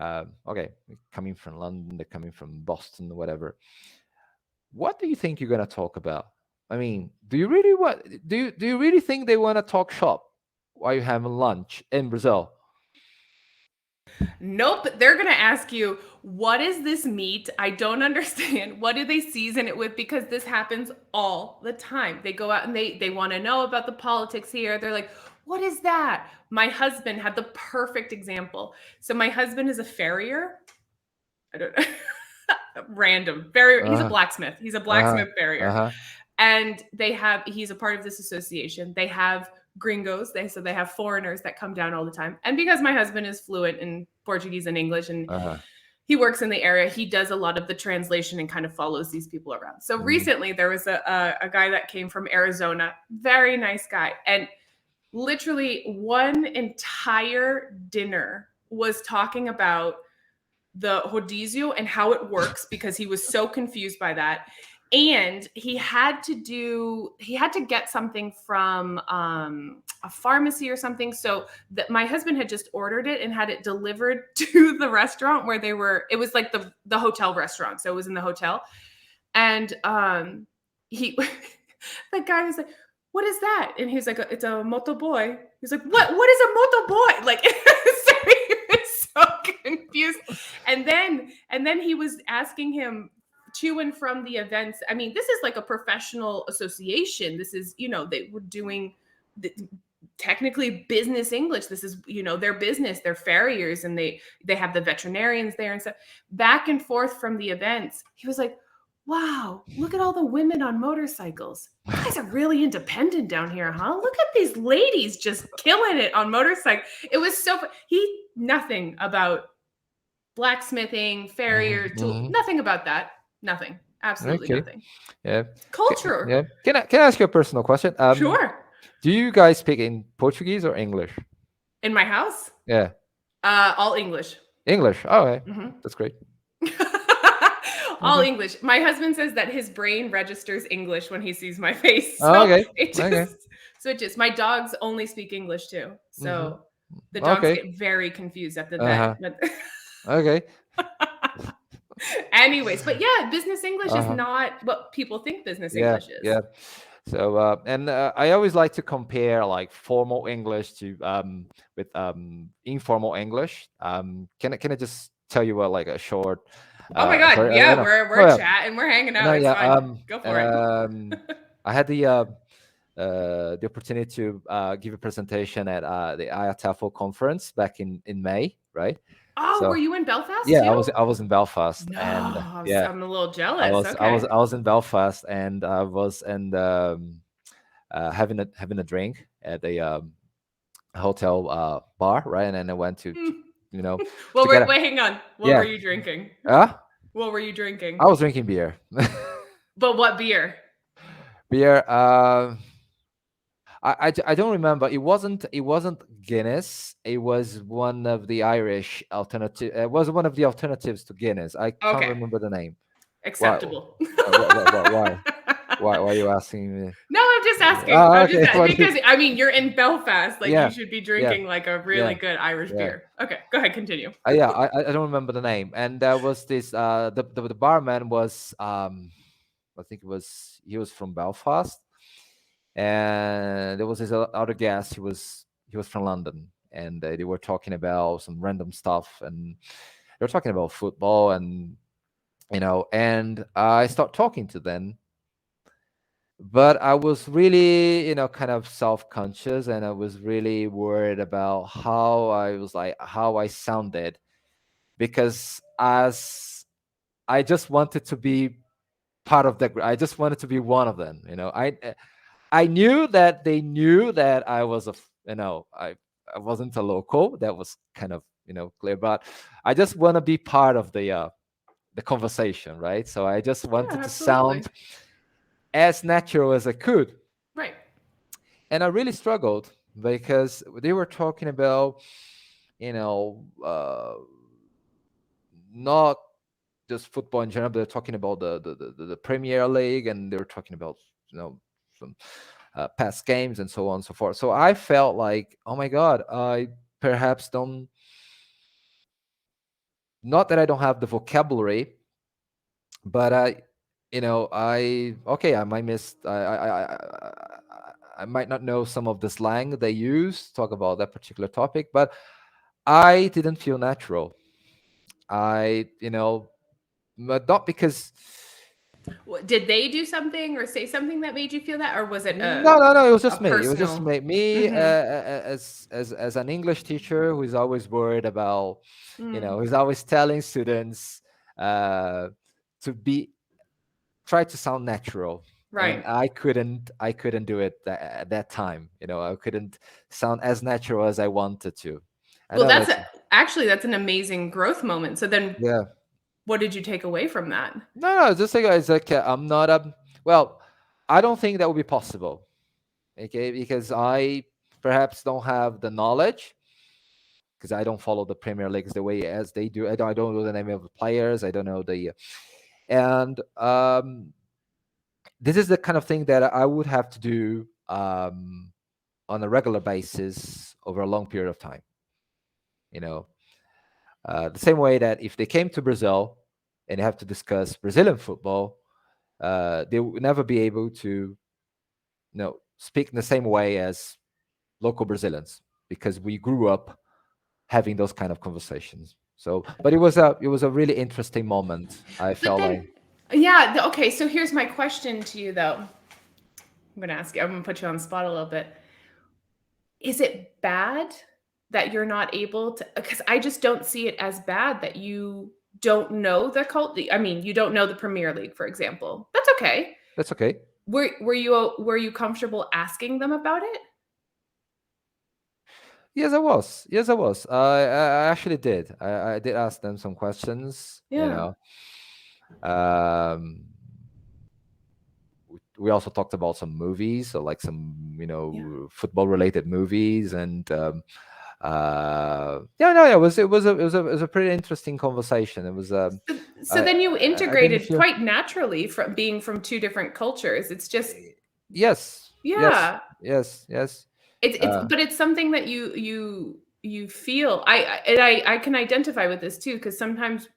[SPEAKER 2] Okay, coming from London, they're coming from Boston, whatever. What do you think you're gonna talk about? I mean, do you really think they want to talk shop while you're having lunch in Brazil?
[SPEAKER 1] Nope. They're going to ask you, what is this meat? I don't understand. What do they season it with? Because this happens all the time. They go out and they want to know about the politics here. They're like, what is that? My husband had the perfect example. So my husband is a farrier. I don't know. Random. Farrier. He's a blacksmith. He's a blacksmith farrier. And he's a part of this association. They have gringos. They have foreigners that come down all the time. And because my husband is fluent in Portuguese and English, and he works in the area, he does a lot of the translation and kind of follows these people around. So recently there was a guy that came from Arizona, very nice guy. And literally one entire dinner was talking about the rodizio and how it works, because he was so confused by that. And he had to get something from a pharmacy or something. So that my husband had just ordered it and had it delivered to the restaurant where they were. It was like the hotel restaurant. So it was in the hotel. And the guy was like, what is that? And he's like, it's a motoboy. He's like, what is a motoboy? Like, he was so confused. And then he was asking him to and from the events. I mean, this is like a professional association. This is, they were doing technically business English. This is, their business, they're farriers, and they have the veterinarians there and stuff. Back and forth from the events. He was like, wow, look at all the women on motorcycles. You guys are really independent down here, huh? Look at these ladies just killing it on motorcycle. It was so fun. Nothing about blacksmithing, farrier, nothing about that. Nothing. Absolutely nothing.
[SPEAKER 2] Yeah.
[SPEAKER 1] Culture.
[SPEAKER 2] Yeah. Can I ask you a personal question?
[SPEAKER 1] Sure.
[SPEAKER 2] Do you guys speak in Portuguese or English?
[SPEAKER 1] In my house?
[SPEAKER 2] Yeah.
[SPEAKER 1] All English.
[SPEAKER 2] English. Oh, okay. That's great.
[SPEAKER 1] All English. My husband says that his brain registers English when he sees my face.
[SPEAKER 2] So
[SPEAKER 1] it just my dogs only speak English too. So the dogs get very confused at the vet.
[SPEAKER 2] Okay.
[SPEAKER 1] Anyways, but yeah, business English is not what people think business English is.
[SPEAKER 2] Yeah. So and I always like to compare like formal English to with informal English. Can I just tell you like a short?
[SPEAKER 1] Oh my God! We're chatting, we're hanging out. It's fine. Go for it.
[SPEAKER 2] I had the opportunity to give a presentation at the IATEFL conference back in May, right?
[SPEAKER 1] Oh, so, were you in Belfast?
[SPEAKER 2] Yeah,
[SPEAKER 1] too?
[SPEAKER 2] I was in Belfast,
[SPEAKER 1] no,
[SPEAKER 2] and
[SPEAKER 1] I'm a little jealous.
[SPEAKER 2] I was in Belfast, and I was having a drink at a hotel bar, right? And then I went to
[SPEAKER 1] Well, wait, hang on. What were you drinking? What were you drinking?
[SPEAKER 2] I was drinking beer.
[SPEAKER 1] But what beer?
[SPEAKER 2] Beer. I don't remember. It wasn't Guinness. It was one of the Irish alternative. It was one of the alternatives to Guinness. I can't
[SPEAKER 1] Okay.
[SPEAKER 2] remember the name. Why?
[SPEAKER 1] Acceptable.
[SPEAKER 2] Why are you asking me?
[SPEAKER 1] No, I'm just asking.
[SPEAKER 2] Oh,
[SPEAKER 1] I'm just
[SPEAKER 2] okay. What do
[SPEAKER 1] because I mean you're in Belfast, like you
[SPEAKER 2] yeah,
[SPEAKER 1] should be
[SPEAKER 2] yeah,
[SPEAKER 1] drinking like a really
[SPEAKER 2] yeah,
[SPEAKER 1] good Irish
[SPEAKER 2] yeah.
[SPEAKER 1] beer. Okay, go ahead, continue.
[SPEAKER 2] Yeah, I don't remember the name. And there was this the barman was I think he was from Belfast, and there was this other guest. He was from London, and they were talking about some random stuff, and they were talking about football, and and I start talking to them, but I was really kind of self-conscious, and I was really worried about how I sounded, because as I just wanted to be part of the I just wanted to be one of them. I knew that they knew that I was I wasn't a local. That was kind of clear, but I just want to be part of the conversation, right? So I just
[SPEAKER 1] Yeah,
[SPEAKER 2] wanted to sound
[SPEAKER 1] absolutely.
[SPEAKER 2] as natural as I could,
[SPEAKER 1] Right.
[SPEAKER 2] and I really struggled because they were talking about you know not just football in general. They're talking about the Premier League, and they were talking about some past games and so on and so forth. So I felt like, oh my god, I perhaps don't. Not that I don't have the vocabulary, but I okay, I might miss. I might not know some of the slang they use to talk about that particular topic, but I didn't feel natural. But not because.
[SPEAKER 1] Did they do something or say something that made you feel that, or was it
[SPEAKER 2] No, no, no. It was
[SPEAKER 1] a
[SPEAKER 2] just me. It was just
[SPEAKER 1] personal?
[SPEAKER 2] me.
[SPEAKER 1] Mm-hmm.
[SPEAKER 2] As an English teacher who is always worried about,
[SPEAKER 1] Mm,
[SPEAKER 2] who's always telling students uh, to be try to sound natural, and
[SPEAKER 1] right.
[SPEAKER 2] I couldn't do it at that time. I couldn't sound as natural as I wanted to. I
[SPEAKER 1] Well,
[SPEAKER 2] know that's
[SPEAKER 1] actually that's an amazing growth moment. So then,
[SPEAKER 2] yeah.
[SPEAKER 1] what did you take away from that?
[SPEAKER 2] No, no. Just like it's like I'm not a well. I don't think that would be possible. Okay, because I perhaps don't have the knowledge, because I don't follow the Premier Leagues the way as they do. I don't know the name of the players. I don't know and this is the kind of thing that I would have to do on a regular basis over a long period of time. You know, the same way that if they came to Brazil and they have to discuss Brazilian football, they would never be able to, speak in the same way as local Brazilians, because we grew up having those kind of conversations. So, but it was a really interesting moment. I
[SPEAKER 1] But
[SPEAKER 2] felt
[SPEAKER 1] then,
[SPEAKER 2] like
[SPEAKER 1] yeah, okay. So here's my question to you, though. I'm gonna ask you. I'm gonna put you on the spot a little bit. Is it bad that you're not able to? Because I just don't see it as bad that you don't know the cult. I mean, you don't know the Premier League, for example. That's okay.
[SPEAKER 2] that's okay.
[SPEAKER 1] Were you comfortable asking them about it?
[SPEAKER 2] Yes, I was. Yes, I was. I actually did. I did ask them some questions.
[SPEAKER 1] Yeah.
[SPEAKER 2] Um, we also talked about some movies, so like some
[SPEAKER 1] Yeah.
[SPEAKER 2] football related movies, and yeah, no, it was a pretty interesting conversation. It was
[SPEAKER 1] So
[SPEAKER 2] I
[SPEAKER 1] then you
[SPEAKER 2] I didn't
[SPEAKER 1] integrated
[SPEAKER 2] feel.
[SPEAKER 1] quite naturally from being from two different cultures. It's just
[SPEAKER 2] Yes, yes,
[SPEAKER 1] yeah.
[SPEAKER 2] yes, yes.
[SPEAKER 1] It's
[SPEAKER 2] Uh,
[SPEAKER 1] but it's something that you feel. I can identify with this too, because sometimes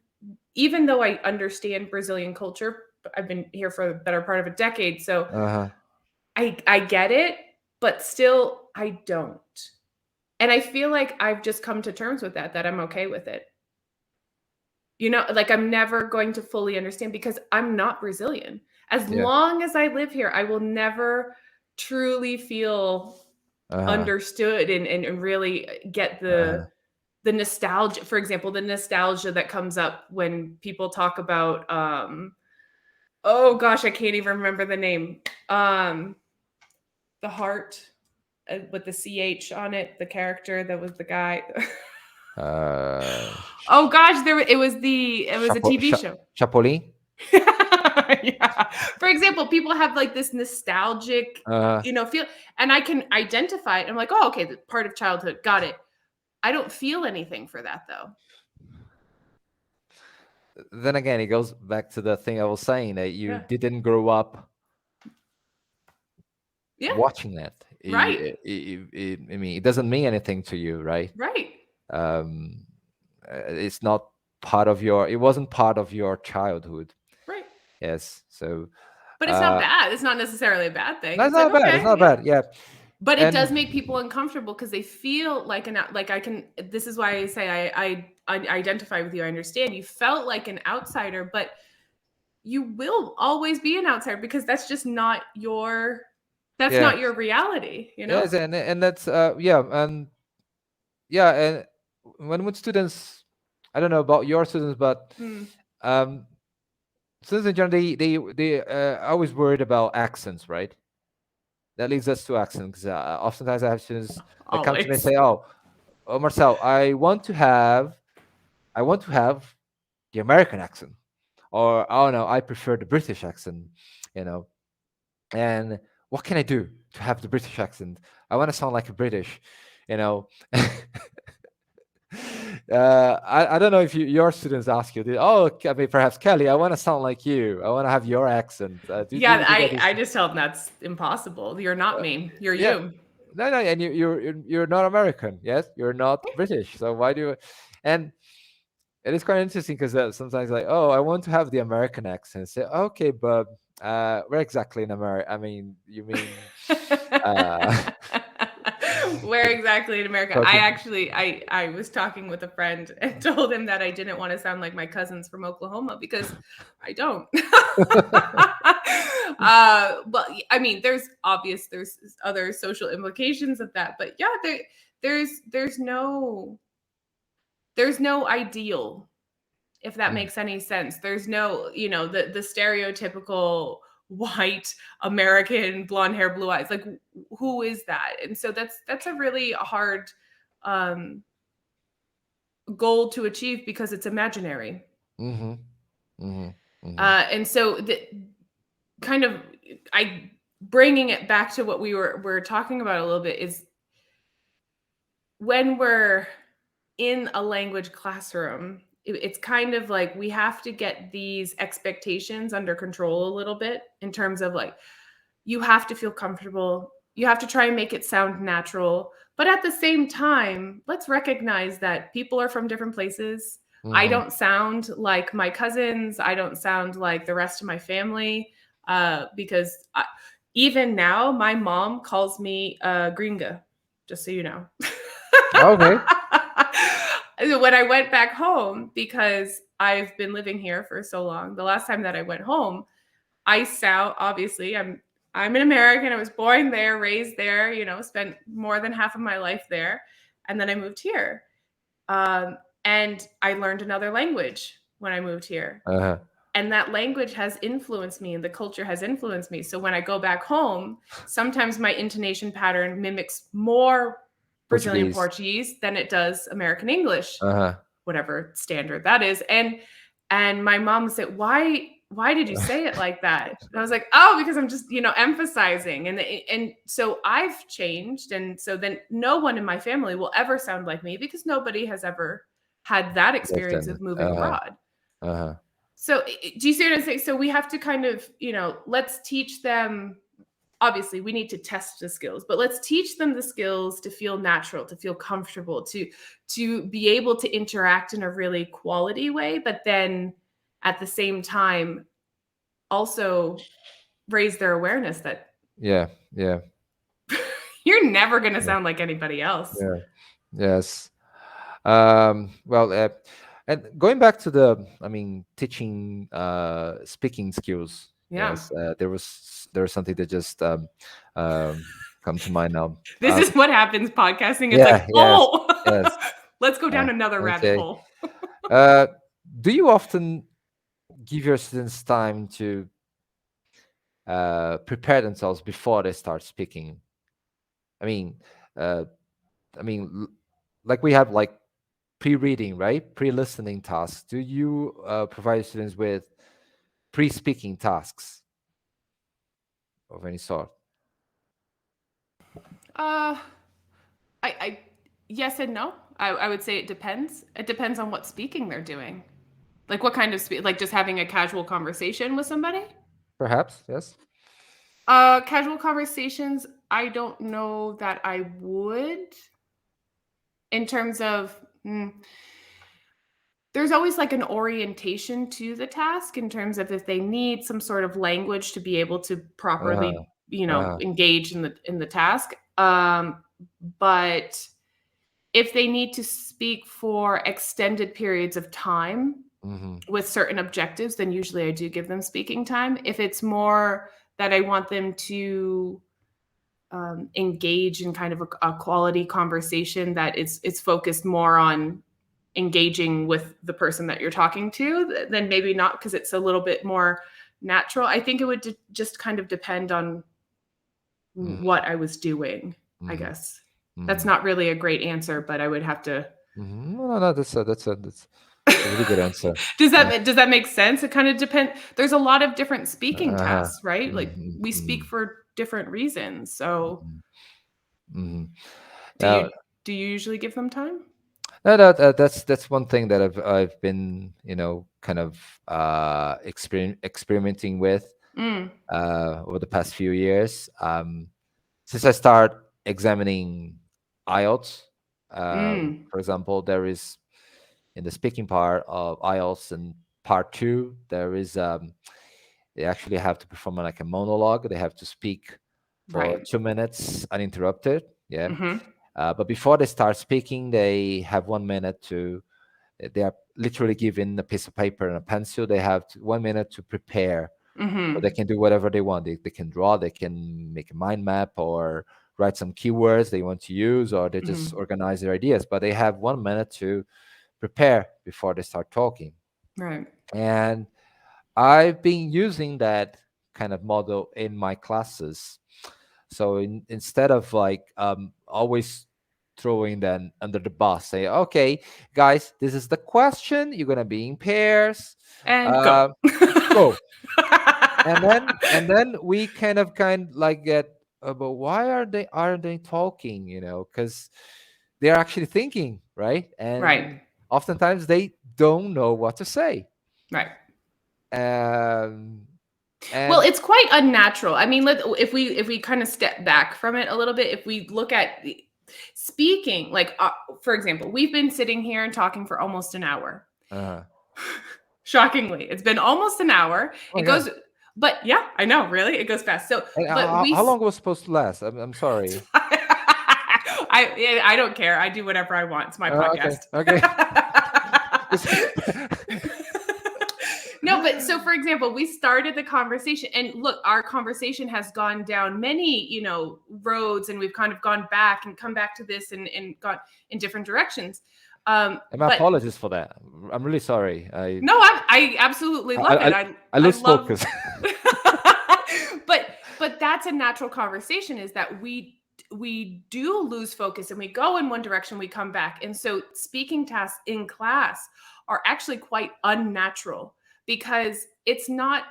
[SPEAKER 1] even though I understand Brazilian culture, I've been here for the better part of a decade, so
[SPEAKER 2] uh-huh.
[SPEAKER 1] I get it, but still I don't. And I feel like I've just come to terms with that I'm okay with it. Like I'm never going to fully understand because I'm not Brazilian. As
[SPEAKER 2] Yeah.
[SPEAKER 1] long as I live here, I will never truly feel
[SPEAKER 2] Uh-huh.
[SPEAKER 1] understood and really get
[SPEAKER 2] Uh-huh.
[SPEAKER 1] the nostalgia. For example, the nostalgia that comes up when people talk about oh gosh, I can't even remember the name. The heart with the ch on it, the character that was the guy.
[SPEAKER 2] Uh,
[SPEAKER 1] Oh gosh, it was a TV show.
[SPEAKER 2] Chapolin.
[SPEAKER 1] Yeah. For example, people have like this nostalgic, feel, and I can identify it. I'm like, oh, okay, part of childhood. Got it. I don't feel anything for that though.
[SPEAKER 2] Then again, it goes back to the thing I was saying, that you didn't grow up watching that.
[SPEAKER 1] Right.
[SPEAKER 2] I mean, it doesn't mean anything to you, right?
[SPEAKER 1] Right.
[SPEAKER 2] It's not part of your. It wasn't part of your childhood.
[SPEAKER 1] Right.
[SPEAKER 2] Yes. So.
[SPEAKER 1] But it's not bad. It's not necessarily a bad thing.
[SPEAKER 2] That's not bad. It's not bad. Yeah.
[SPEAKER 1] But it does make people uncomfortable because they feel like I can. This is why I say I identify with you. I understand you felt like an outsider, but you will always be an outsider because that's just not your. That's not your reality.
[SPEAKER 2] Yes, and that's and when students, I don't know about your students, but students in general, they always worried about accents, right? That leads us to accents. Oftentimes I have students that come to me and say, "Oh, Marcel, I want to have the American accent," or "Oh no, I prefer the British accent," And what can I do to have the British accent? I want to sound like a British, you know. I don't know if your students ask you, oh, I mean, perhaps Kelly, I want to sound like you. I want to have your accent.
[SPEAKER 1] I just tell them that's impossible. You're not me. You're you.
[SPEAKER 2] No, and you're not American. Yes, you're not British. So why do you? And it is quite interesting because sometimes like, oh, I want to have the American accent. Say, okay, but where exactly in America? I mean, you mean
[SPEAKER 1] where exactly in America? I was talking with a friend and told him that I didn't want to sound like my cousins from Oklahoma because I don't. But I mean, there's other social implications of that, but yeah, there's no ideal, if that makes any sense. There's no, the stereotypical white American, blonde hair, blue eyes. Like, who is that? And so that's a really hard goal to achieve because it's imaginary. And so kind of bringing it back to what we're talking about a little bit is when we're in a language classroom, it's kind of like we have to get these expectations under control a little bit in terms of like, you have to feel comfortable. You have to try and make it sound natural. But at the same time, let's recognize that people are from different places. I don't sound like my cousins. I don't sound like the rest of my family because even now, my mom calls me gringa, just so you know.
[SPEAKER 2] Okay.
[SPEAKER 1] When I went back home, because I've been living here for so long, the last time that I went home, obviously, I'm an American. I was born there, raised there, spent more than half of my life there. And then I moved here. And I learned another language when I moved here. And that language has influenced me and the culture has influenced me. So when I go back home, sometimes my intonation pattern mimics more Brazilian Portuguese than it does American English, whatever standard that is. And my mom said, why did you say it like that? And I was like, oh, because I'm just, emphasizing. And so I've changed. And so then no one in my family will ever sound like me because nobody has ever had that experience of moving abroad. So do you see what I'm saying? So we have to kind of, let's teach them. Obviously, we need to test the skills, but let's teach them the skills to feel natural, to feel comfortable, to be able to interact in a really quality way, but then at the same time, also raise their awareness that
[SPEAKER 2] yeah
[SPEAKER 1] you're never going to sound like anybody else.
[SPEAKER 2] Yes. Well, and going back to the, teaching speaking skills. Yes, there was something that just come to mind now.
[SPEAKER 1] This is what happens podcasting. It's
[SPEAKER 2] yes.
[SPEAKER 1] Let's go down another rabbit hole.
[SPEAKER 2] Do you often give your students time to prepare themselves before they start speaking? Like we have like pre-reading, right? Pre-listening tasks. Do you provide students with pre-speaking tasks of any sort?
[SPEAKER 1] Uh, I yes and no. I would say it depends. It depends on what speaking they're doing. Like what kind of like just having a casual conversation with somebody?
[SPEAKER 2] Perhaps, yes.
[SPEAKER 1] Casual conversations, I don't know that I would in terms of there's always like an orientation to the task in terms of if they need some sort of language to be able to
[SPEAKER 2] Uh-huh.
[SPEAKER 1] properly,
[SPEAKER 2] Uh-huh.
[SPEAKER 1] engage in the task. But if they need to speak for extended periods of time
[SPEAKER 2] Mm-hmm.
[SPEAKER 1] with certain objectives, then usually I do give them speaking time. If it's more that I want them to engage in kind of a quality conversation that it's focused more on engaging with the person that you're talking to, then maybe not, because it's a little bit more natural. I think it would just kind of depend on
[SPEAKER 2] Mm-hmm.
[SPEAKER 1] what I was doing, I
[SPEAKER 2] Mm-hmm.
[SPEAKER 1] guess. That's
[SPEAKER 2] Mm-hmm.
[SPEAKER 1] not really a great answer, but I would have to.
[SPEAKER 2] No, that's a really good answer.
[SPEAKER 1] does
[SPEAKER 2] Yeah.
[SPEAKER 1] that make sense? It kind of depends. There's a lot of different speaking
[SPEAKER 2] Uh-huh.
[SPEAKER 1] tasks, right? Like
[SPEAKER 2] Mm-hmm.
[SPEAKER 1] we speak
[SPEAKER 2] Mm-hmm.
[SPEAKER 1] for different reasons. So
[SPEAKER 2] Mm-hmm.
[SPEAKER 1] do
[SPEAKER 2] Now,
[SPEAKER 1] you do you usually give them time?
[SPEAKER 2] no, that's one thing that I've been, kind of experimenting with
[SPEAKER 1] Mm,
[SPEAKER 2] over the past few years. Since I start examining IELTS,
[SPEAKER 1] mm,
[SPEAKER 2] for example, there is in the speaking part of IELTS and part two, there is they actually have to perform like a monologue. They have to speak for
[SPEAKER 1] right.
[SPEAKER 2] 2 minutes uninterrupted. Yeah.
[SPEAKER 1] Mm-hmm.
[SPEAKER 2] But before they start speaking, they have 1 minute to. They are literally given a piece of paper and a pencil. They have 1 minute to prepare. So they
[SPEAKER 1] Mm-hmm.
[SPEAKER 2] can do whatever they want. They can draw. They can make a mind map or write some keywords they want to use, or they just
[SPEAKER 1] Mm-hmm.
[SPEAKER 2] organize their ideas. But they have 1 minute to prepare before they start talking.
[SPEAKER 1] Right.
[SPEAKER 2] And I've been using that kind of model in my classes. So instead of like always throwing them under the bus, say, okay, guys, this is the question. You're gonna be in pairs.
[SPEAKER 1] And go.
[SPEAKER 2] Uh, go. And then we kind like get, but why aren't they talking? Because they're actually thinking, right?
[SPEAKER 1] Right.
[SPEAKER 2] And oftentimes they don't know what to say.
[SPEAKER 1] Right.
[SPEAKER 2] Um,
[SPEAKER 1] Well,
[SPEAKER 2] and
[SPEAKER 1] it's quite unnatural. I mean, if we kind of step back from it a little bit, if we look at speaking, like for example, we've been sitting here and talking for almost an hour.
[SPEAKER 2] uh,
[SPEAKER 1] Shockingly, it's been almost an hour.
[SPEAKER 2] oh
[SPEAKER 1] It
[SPEAKER 2] my
[SPEAKER 1] goes,
[SPEAKER 2] god.
[SPEAKER 1] but yeah, I know, really, it goes fast. So,
[SPEAKER 2] And
[SPEAKER 1] but we.
[SPEAKER 2] how long was supposed to last? I'm sorry.
[SPEAKER 1] I don't care. I do whatever I want. It's my
[SPEAKER 2] Okay,
[SPEAKER 1] podcast.
[SPEAKER 2] okay.
[SPEAKER 1] No, but so for example, we started the conversation, and look, our conversation has gone down many, roads, and we've kind of gone back and come back to this and gone in different directions.
[SPEAKER 2] And my
[SPEAKER 1] But
[SPEAKER 2] apologies for that. I'm really sorry.
[SPEAKER 1] no, I absolutely love it.
[SPEAKER 2] I
[SPEAKER 1] I
[SPEAKER 2] lose
[SPEAKER 1] love.
[SPEAKER 2] focus.
[SPEAKER 1] but that's a natural conversation. Is that we do lose focus and we go in one direction, we come back, and so speaking tasks in class are actually quite unnatural because it's not.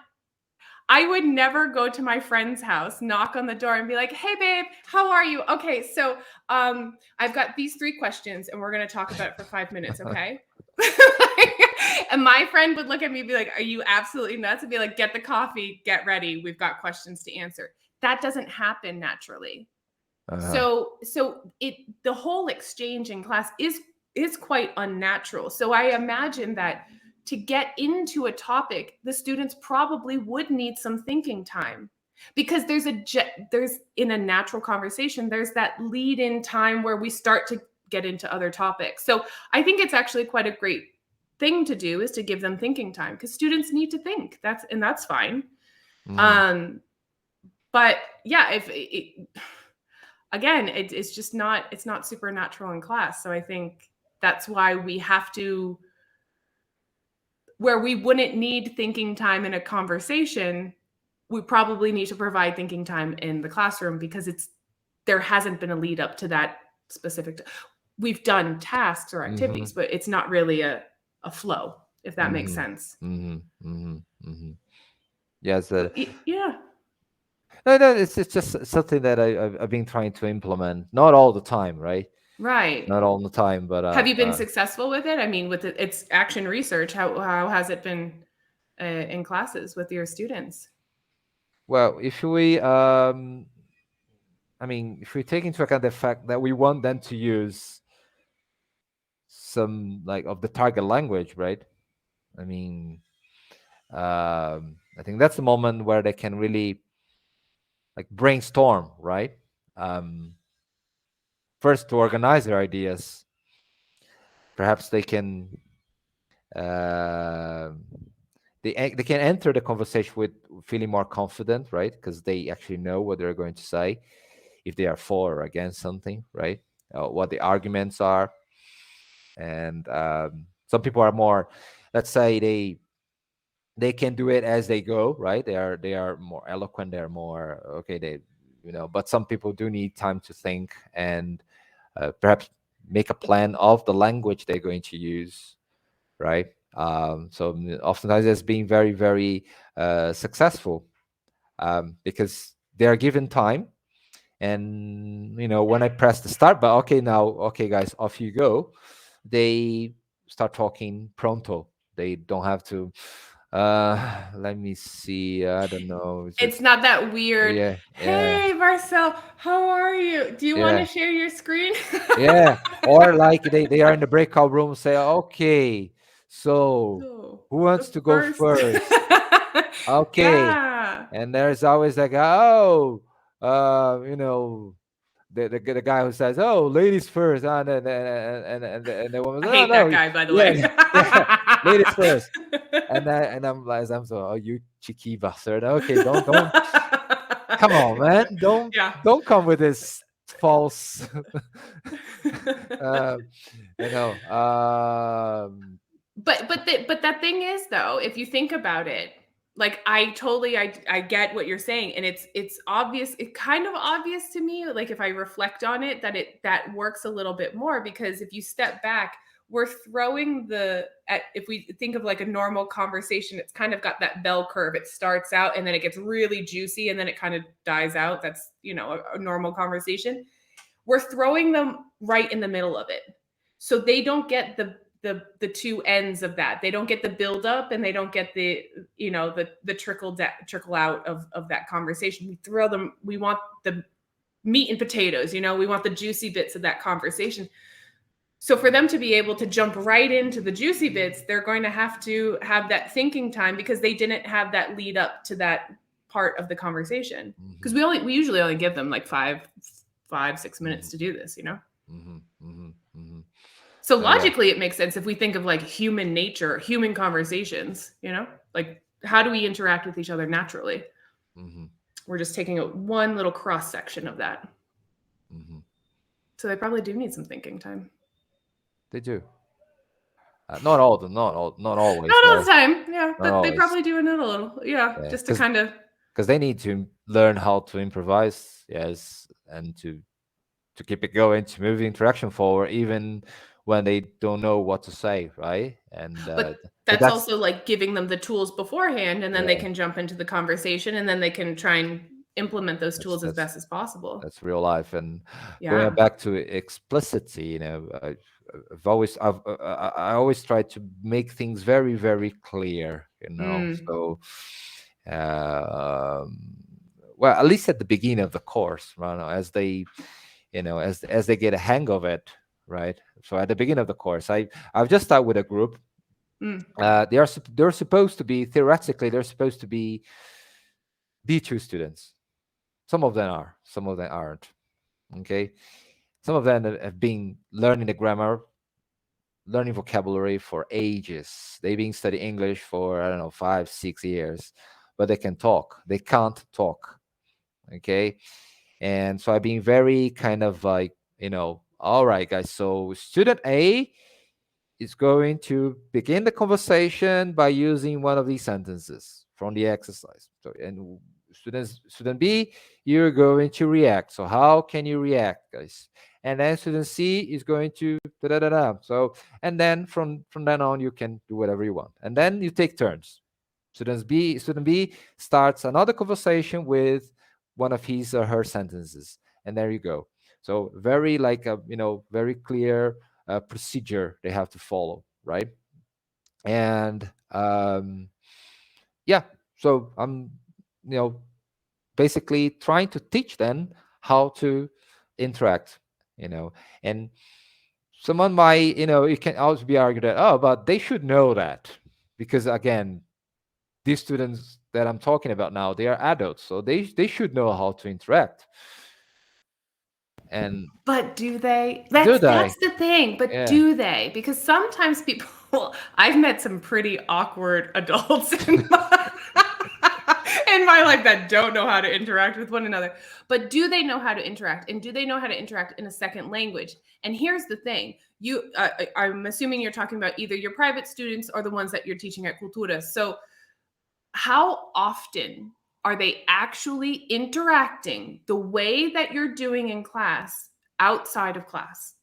[SPEAKER 1] I would never go to my friend's house, knock on the door, and be like, "Hey, babe, how are you? Okay, so I've got these 3 questions, and we're going to talk about it for 5 minutes, okay?" And my friend would look at me and be like, "Are you absolutely nuts?" And be like, "Get the coffee, get ready. We've got questions to answer." That doesn't happen naturally.
[SPEAKER 2] Uh-huh.
[SPEAKER 1] So the whole exchange in class is quite unnatural. So I imagine that to get into a topic, the students probably would need some thinking time because there's in a natural conversation, there's that lead in time where we start to get into other topics. So I think it's actually quite a great thing to do is to give them thinking time because students need to think. That's fine.
[SPEAKER 2] Mhm.
[SPEAKER 1] But yeah, again, it's just not, it's not supernatural in class. So I think that's why we have to, where we wouldn't need thinking time in a conversation, we probably need to provide thinking time in the classroom because there hasn't been a lead up to that specific. We've done tasks or activities,
[SPEAKER 2] Mhm.
[SPEAKER 1] but it's not really a flow, if that makes
[SPEAKER 2] Mhm.
[SPEAKER 1] sense.
[SPEAKER 2] Mhm. Mhm. Mhm. Yes.
[SPEAKER 1] Yeah.
[SPEAKER 2] No, no, it's just something that I've been trying to implement. Not all the time, right?
[SPEAKER 1] Right.
[SPEAKER 2] Not all the time, but
[SPEAKER 1] Have you been successful with it? I mean, with its action research, how has it been in classes with your students?
[SPEAKER 2] well, I mean, if we take into account the fact that we want them to use some like of the target language, right? I mean, I think that's the moment where they can really like brainstorm, right? Um, First to organize their ideas. Perhaps they can uh, they can enter the conversation with feeling more confident, right? Because they actually know what they're going to say, if they are for or against something, right? What the arguments are, and some people are more, let's say they can do it as they go, right? They are more eloquent, they're more okay, they, but some people do need time to think and perhaps make a plan of the language they're going to use, right? So oftentimes it's being very, very successful, because they are given time. And when I press the start button, okay, now, okay, guys, off you go, they start talking pronto. They don't have to let me see, I don't know, is it,
[SPEAKER 1] It's not that weird.
[SPEAKER 2] yeah, yeah,
[SPEAKER 1] Hey, Marcel, how are you? Do you want
[SPEAKER 2] yeah,
[SPEAKER 1] to share your screen?
[SPEAKER 2] yeah. Or like they are in the breakout room, say, okay, so
[SPEAKER 1] So,
[SPEAKER 2] who
[SPEAKER 1] the
[SPEAKER 2] wants to go
[SPEAKER 1] first.
[SPEAKER 2] first? Okay.
[SPEAKER 1] Yeah.
[SPEAKER 2] And there's always like, oh, the guy who says, "Oh, ladies first," and the woman
[SPEAKER 1] I
[SPEAKER 2] says, "No,
[SPEAKER 1] hate that
[SPEAKER 2] no,
[SPEAKER 1] guy, by the
[SPEAKER 2] yeah,
[SPEAKER 1] way.
[SPEAKER 2] yeah, ladies first." And I'm so, "Oh, you cheeky bastard! Okay, don't come on, man! Don't
[SPEAKER 1] Yeah.
[SPEAKER 2] don't come with this false, uh, you know."
[SPEAKER 1] But that thing is, though, if you think about it, like I get what you're saying, and it's obvious, it kind of obvious to me, like if I reflect on it, that works a little bit more, because if you step back, we're throwing if we think of like a normal conversation, it's kind of got that bell curve. It starts out and then it gets really juicy and then it kind of dies out. That's, a normal conversation. We're throwing them right in the middle of it, so they don't get the two ends of that. They don't get the build up, and they don't get the trickle out of that conversation. We throw them. We want the meat and potatoes. We want the juicy bits of that conversation. So for them to be able to jump right into the juicy bits, they're going to have that thinking time, because they didn't have that lead up to that part of the conversation. Because
[SPEAKER 2] Mhm,
[SPEAKER 1] we usually only give them like 5-6 minutes
[SPEAKER 2] mhm,
[SPEAKER 1] to do this.
[SPEAKER 2] mhm, mhm, mhm.
[SPEAKER 1] So
[SPEAKER 2] So yeah.
[SPEAKER 1] logically, it makes sense if we think of like human nature, human conversations, like how do we interact with each other naturally?
[SPEAKER 2] Mhm,
[SPEAKER 1] We're just taking one little cross section of that.
[SPEAKER 2] mhm.
[SPEAKER 1] So they probably do need some thinking time.
[SPEAKER 2] They do. Not always,
[SPEAKER 1] Not all
[SPEAKER 2] right?
[SPEAKER 1] the time, yeah,
[SPEAKER 2] Not
[SPEAKER 1] but they
[SPEAKER 2] always.
[SPEAKER 1] probably do need a little, yeah,
[SPEAKER 2] Yeah,
[SPEAKER 1] just to kind of.
[SPEAKER 2] because they need to learn how to improvise, yes, and to keep it going, to move the interaction forward, even when they don't know what to say, right? And
[SPEAKER 1] But
[SPEAKER 2] but
[SPEAKER 1] that's
[SPEAKER 2] that's
[SPEAKER 1] also like giving them the tools beforehand, and then they
[SPEAKER 2] yeah,
[SPEAKER 1] can jump into the conversation, and then they can try and implement those
[SPEAKER 2] that's
[SPEAKER 1] tools as
[SPEAKER 2] that's
[SPEAKER 1] best as possible.
[SPEAKER 2] that's real life. And going
[SPEAKER 1] Yeah.
[SPEAKER 2] back to explicitity, I always try to make things very, very clear,
[SPEAKER 1] Mm.
[SPEAKER 2] so um, well, at least at the beginning of the course, right, as they as they get a hang of it, right? So at the beginning of the course, I've just started with a group.
[SPEAKER 1] Mm.
[SPEAKER 2] They're supposed to be, theoretically, they're supposed to be B2 students. Some of them are, some of them aren't. Okay, some of them have been learning the grammar, learning vocabulary for ages. They've been studying English for, I don't know, 5, 6 years, but they can talk. They can't talk. Okay, and so I've been very kind of like, all right, guys. So student A is going to begin the conversation by using one of these sentences from the exercise. So, and student B, you're going to react. So how can you react, guys? And then student C is going to da da da da. So, and then from then on, you can do whatever you want, and then you take turns. Student B starts another conversation with one of his or her sentences, and there you go. So very like a very clear procedure they have to follow, right? And yeah, so I'm basically trying to teach them how to interact, and someone might, you can also be argued that, oh, but they should know that, because again, these students that I'm talking about now, they are adults, so they should know how to interact. And
[SPEAKER 1] but do they?
[SPEAKER 2] do
[SPEAKER 1] That's
[SPEAKER 2] they?
[SPEAKER 1] the thing. But
[SPEAKER 2] Yeah.
[SPEAKER 1] do they? Because sometimes people, I've met some pretty awkward adults in my life that don't know how to interact with one another. But do they know how to interact? And do they know how to interact in a second language? And here's the thing. I'm assuming you're talking about either your private students or the ones that you're teaching at Cultura. So how often are they actually interacting the way that you're doing in class outside of class?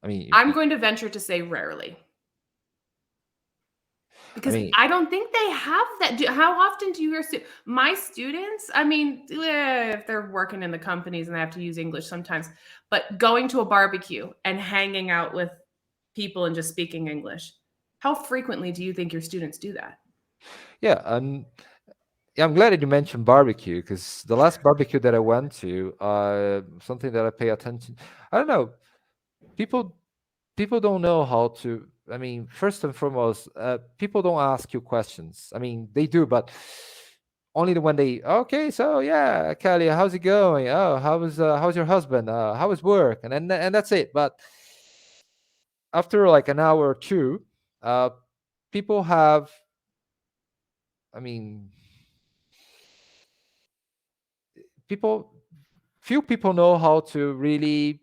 [SPEAKER 2] I mean,
[SPEAKER 1] I'm going to venture to say rarely. Because I don't think they have that. How often do your my students? I mean, if they're working in the companies and they have to use English sometimes, but going to a barbecue and hanging out with people and just speaking English, how frequently do you think your students do that?
[SPEAKER 2] yeah, yeah, I'm glad that you mentioned barbecue, because the last barbecue that I went to, something that I pay attention. I don't know. People people don't know how to. I mean, first and foremost, people don't ask you questions. I mean, they do, but only when they, okay, so yeah, Kelly, how's it going? Oh, how's your husband? How was work? And that's it. But after like an hour or two, uh, people have. I mean, people few people know how to really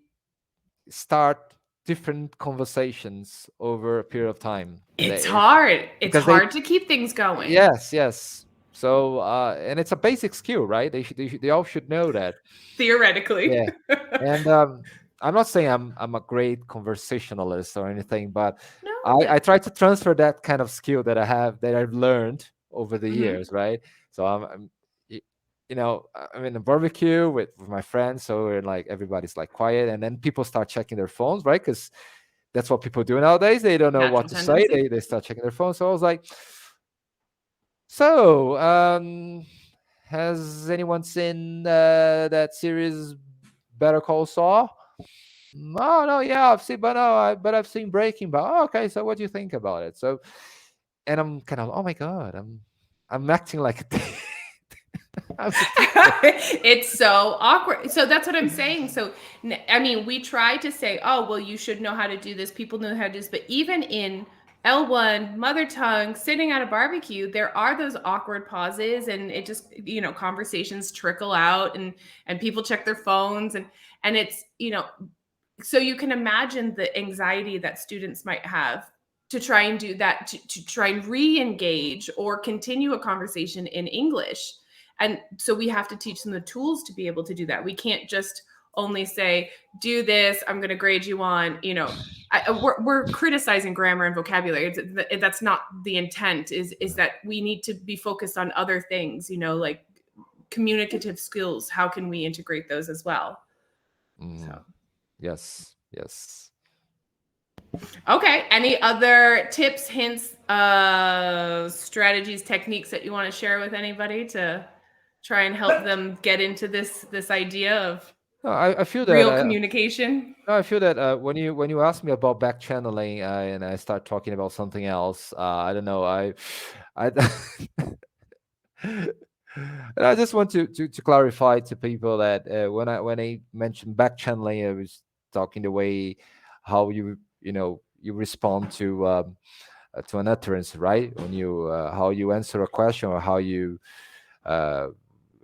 [SPEAKER 2] start different conversations over a period of time.
[SPEAKER 1] It's hard. It's
[SPEAKER 2] Because they
[SPEAKER 1] hard to keep things going.
[SPEAKER 2] yes. So and it's a basic skill, right? They all should know that.
[SPEAKER 1] Theoretically.
[SPEAKER 2] Yeah. And I'm not saying I'm a great conversationalist or anything, but
[SPEAKER 1] No,
[SPEAKER 2] I
[SPEAKER 1] but
[SPEAKER 2] try to transfer that kind of skill that I've learned over the
[SPEAKER 1] mhm.
[SPEAKER 2] years, right? So y- I'm in a barbecue with my friends, so we're like, everybody's like quiet, and then people start checking their phones, right? Because that's what people do nowadays. They don't know what
[SPEAKER 1] Natural
[SPEAKER 2] to say.
[SPEAKER 1] tendency.
[SPEAKER 2] They start checking their phones. So I was like, so has anyone seen that series Better Call Saul? Oh no, yeah, I've seen, but no, but I've seen Breaking Bad. Oh, okay, so what do you think about it? So, and I'm kind of, oh my god, I'm acting like I'm a teacher.
[SPEAKER 1] It's so awkward. So that's what I'm saying. So, I mean, we try to say, oh, well, you should know how to do this. People know how to do this. But even in L1, mother tongue, sitting at a barbecue, there are those awkward pauses, and it just, conversations trickle out, and people check their phones, and it's, so you can imagine the anxiety that students might have to try and do that, to try and re-engage or continue a conversation in English. And so we have to teach them the tools to be able to do that. We can't just only say, do this, I'm going to grade you on, we're criticizing grammar and vocabulary. That's not the intent, is that we need to be focused on other things, like communicative skills. How can we integrate those as well? So.
[SPEAKER 2] Yes.
[SPEAKER 1] Okay. Any other tips, hints, strategies, techniques that you want to share with anybody to try and help them get into this idea of
[SPEAKER 2] No, I feel
[SPEAKER 1] real
[SPEAKER 2] that.
[SPEAKER 1] communication?
[SPEAKER 2] No, I feel that when you ask me about back channeling, and I start talking about something else, I don't know. I and I just want to clarify to people that when I mentioned back channeling, I was talking the way how you respond to an utterance, right? When you how you answer a question, or how you uh,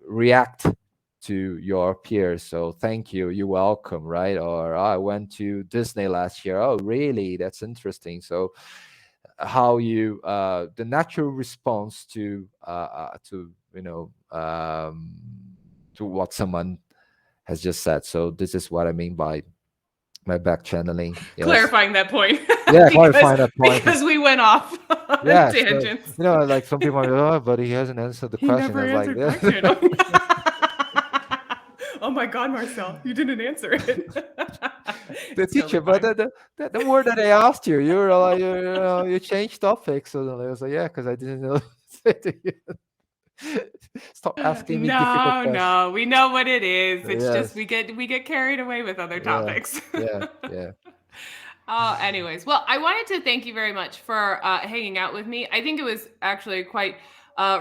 [SPEAKER 2] react to your peers. So thank you, you're welcome, right? Or, "Oh, I went to Disney last year. Oh, really? That's interesting." So how you the natural response to to what someone has just said. So this is what I mean by My back channeling. Yes.
[SPEAKER 1] Clarifying that point.
[SPEAKER 2] Yeah, clarifying that point.
[SPEAKER 1] Because we went off
[SPEAKER 2] Yeah,
[SPEAKER 1] tangents.
[SPEAKER 2] so, like some people are like, oh, but he hasn't answered the
[SPEAKER 1] He
[SPEAKER 2] question.
[SPEAKER 1] never
[SPEAKER 2] I was
[SPEAKER 1] answered
[SPEAKER 2] like,
[SPEAKER 1] question. Oh my God, Marcel, you didn't answer it.
[SPEAKER 2] The teacher, but the word that I asked you, you were like, you changed topics suddenly. I was like, yeah, because I didn't know. Stop asking me difficult questions.
[SPEAKER 1] No, we know what it is. It's just
[SPEAKER 2] Yes.
[SPEAKER 1] we get carried away with other topics.
[SPEAKER 2] Yeah.
[SPEAKER 1] Anyways, well, I wanted to thank you very much for hanging out with me. I think it was actually quite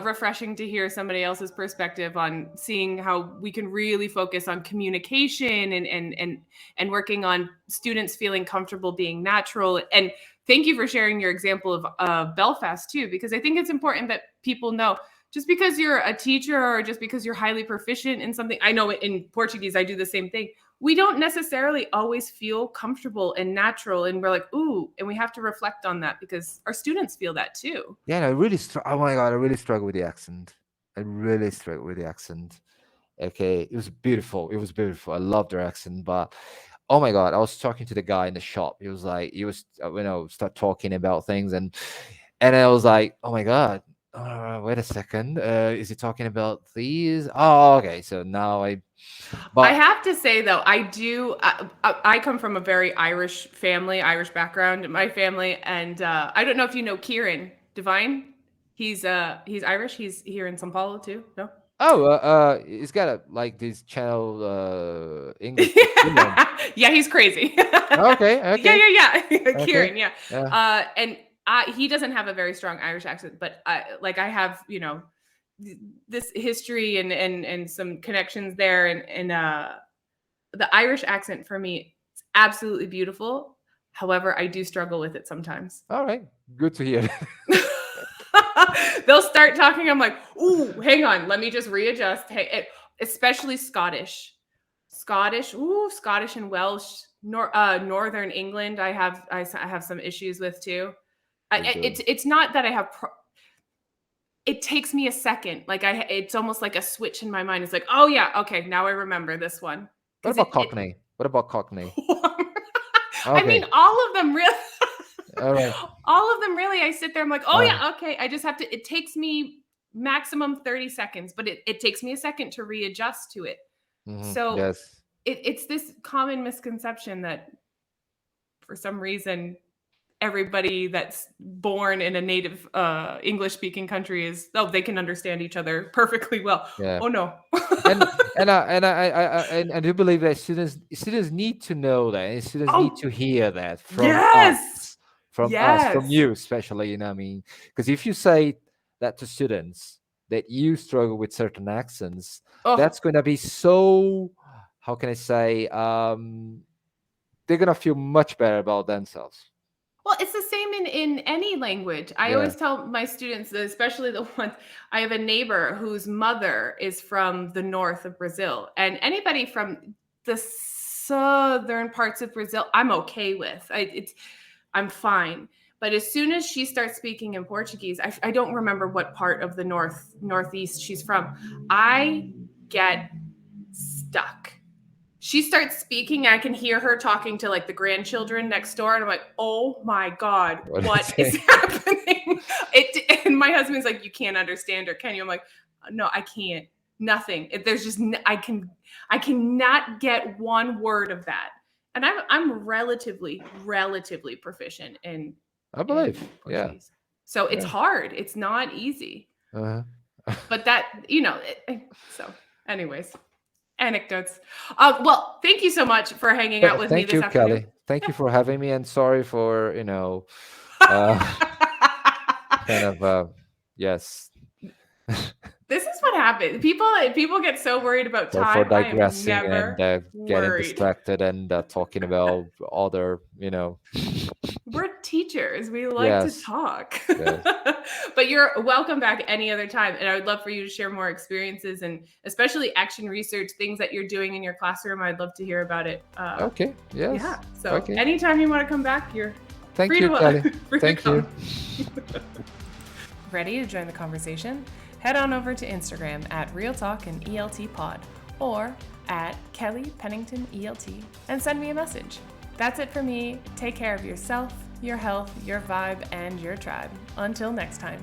[SPEAKER 1] refreshing to hear somebody else's perspective on seeing how we can really focus on communication and working on students feeling comfortable being natural. And thank you for sharing your example of Belfast too, because I think it's important that people know just because you're a teacher or just because you're highly proficient in something. I know in Portuguese, I do the same thing. We don't necessarily always feel comfortable and natural, and we're like, ooh, and we have to reflect on that because our students feel that too.
[SPEAKER 2] Yeah, and I really oh my God, I really struggle with the accent. Okay, it was beautiful. I loved their accent, but oh my God, I was talking to the guy in the shop. He was start talking about things, and I was like, oh my God, wait a second, is he talking about these? Oh, okay, so now I
[SPEAKER 1] have to say though, I come from a very Irish family, Irish background in my family, and I don't know if you know Kieran Devine. He's Irish. He's here in São Paulo too. No.
[SPEAKER 2] Oh, he's got like this channel English.
[SPEAKER 1] Yeah, he's crazy.
[SPEAKER 2] Okay.
[SPEAKER 1] Yeah. Kieran,
[SPEAKER 2] yeah.
[SPEAKER 1] And he doesn't have a very strong Irish accent, but I have, this history and some connections there, and the Irish accent for me is absolutely beautiful. However, I do struggle with it sometimes.
[SPEAKER 2] All right, good to hear.
[SPEAKER 1] They'll start talking. I'm like, ooh, hang on, let me just readjust. Hey, especially Scottish, Scottish and Welsh, Northern England. I have some issues with too. It's not that I have. It takes me a second. It's almost like a switch in my mind. It's like, oh yeah, okay, now I remember this one.
[SPEAKER 2] What about Cockney?
[SPEAKER 1] I mean, all of them really.
[SPEAKER 2] All right.
[SPEAKER 1] All of them really. I sit there. I'm like, oh yeah, okay. I just have to. It takes me maximum 30 seconds, but it takes me a second to readjust to it.
[SPEAKER 2] Mm-hmm.
[SPEAKER 1] So
[SPEAKER 2] yes.
[SPEAKER 1] It's this common misconception that for some reason everybody that's born in a native English speaking country they can understand each other perfectly well.
[SPEAKER 2] Yeah.
[SPEAKER 1] Oh no.
[SPEAKER 2] and I do believe that students need to know that, and students need to hear that from us, from you especially. You know what I mean? Because if you say that to students that you struggle with certain accents, that's going to be so, how can I say, they're going to feel much better about themselves.
[SPEAKER 1] Well, it's the same in any language. I always tell my students, especially the ones, I have a neighbor whose mother is from the north of Brazil, and anybody from the southern parts of Brazil, I'm okay with. I'm fine. But as soon as she starts speaking in Portuguese, I don't remember what part of the northeast she's from. I get stuck. She starts speaking. I can hear her talking to like the grandchildren next door. And I'm like, oh my God, what is happening? And my husband's like, you can't understand her, can you? I'm like, no, I can't. Nothing. There's just, I cannot get one word of that. And I'm relatively proficient in,
[SPEAKER 2] I believe,
[SPEAKER 1] Portuguese. Yeah. So it's hard. It's not easy. But that, so anyways. Anecdotes. Well, thank you so much for hanging out with me this afternoon.
[SPEAKER 2] Kelly. Thank you for having me, and sorry for kind of yes.
[SPEAKER 1] This is what happens. People get so worried about time.
[SPEAKER 2] For digressing and getting distracted and talking about other,
[SPEAKER 1] We're teachers. We like to talk. Yes. But you're welcome back any other time. And I would love for you to share more experiences, and especially action research, things that you're doing in your classroom. I'd love to hear about it.
[SPEAKER 2] Okay. Yes.
[SPEAKER 1] Yeah. So anytime you want to come back, you're
[SPEAKER 2] free to Kelly. Thank you.
[SPEAKER 1] Ready to join the conversation? Head on over to Instagram at Real Talk and ELT Pod, or at Kelly Pennington ELT, and send me a message. That's it for me. Take care of yourself, your health, your vibe, and your tribe. Until next time.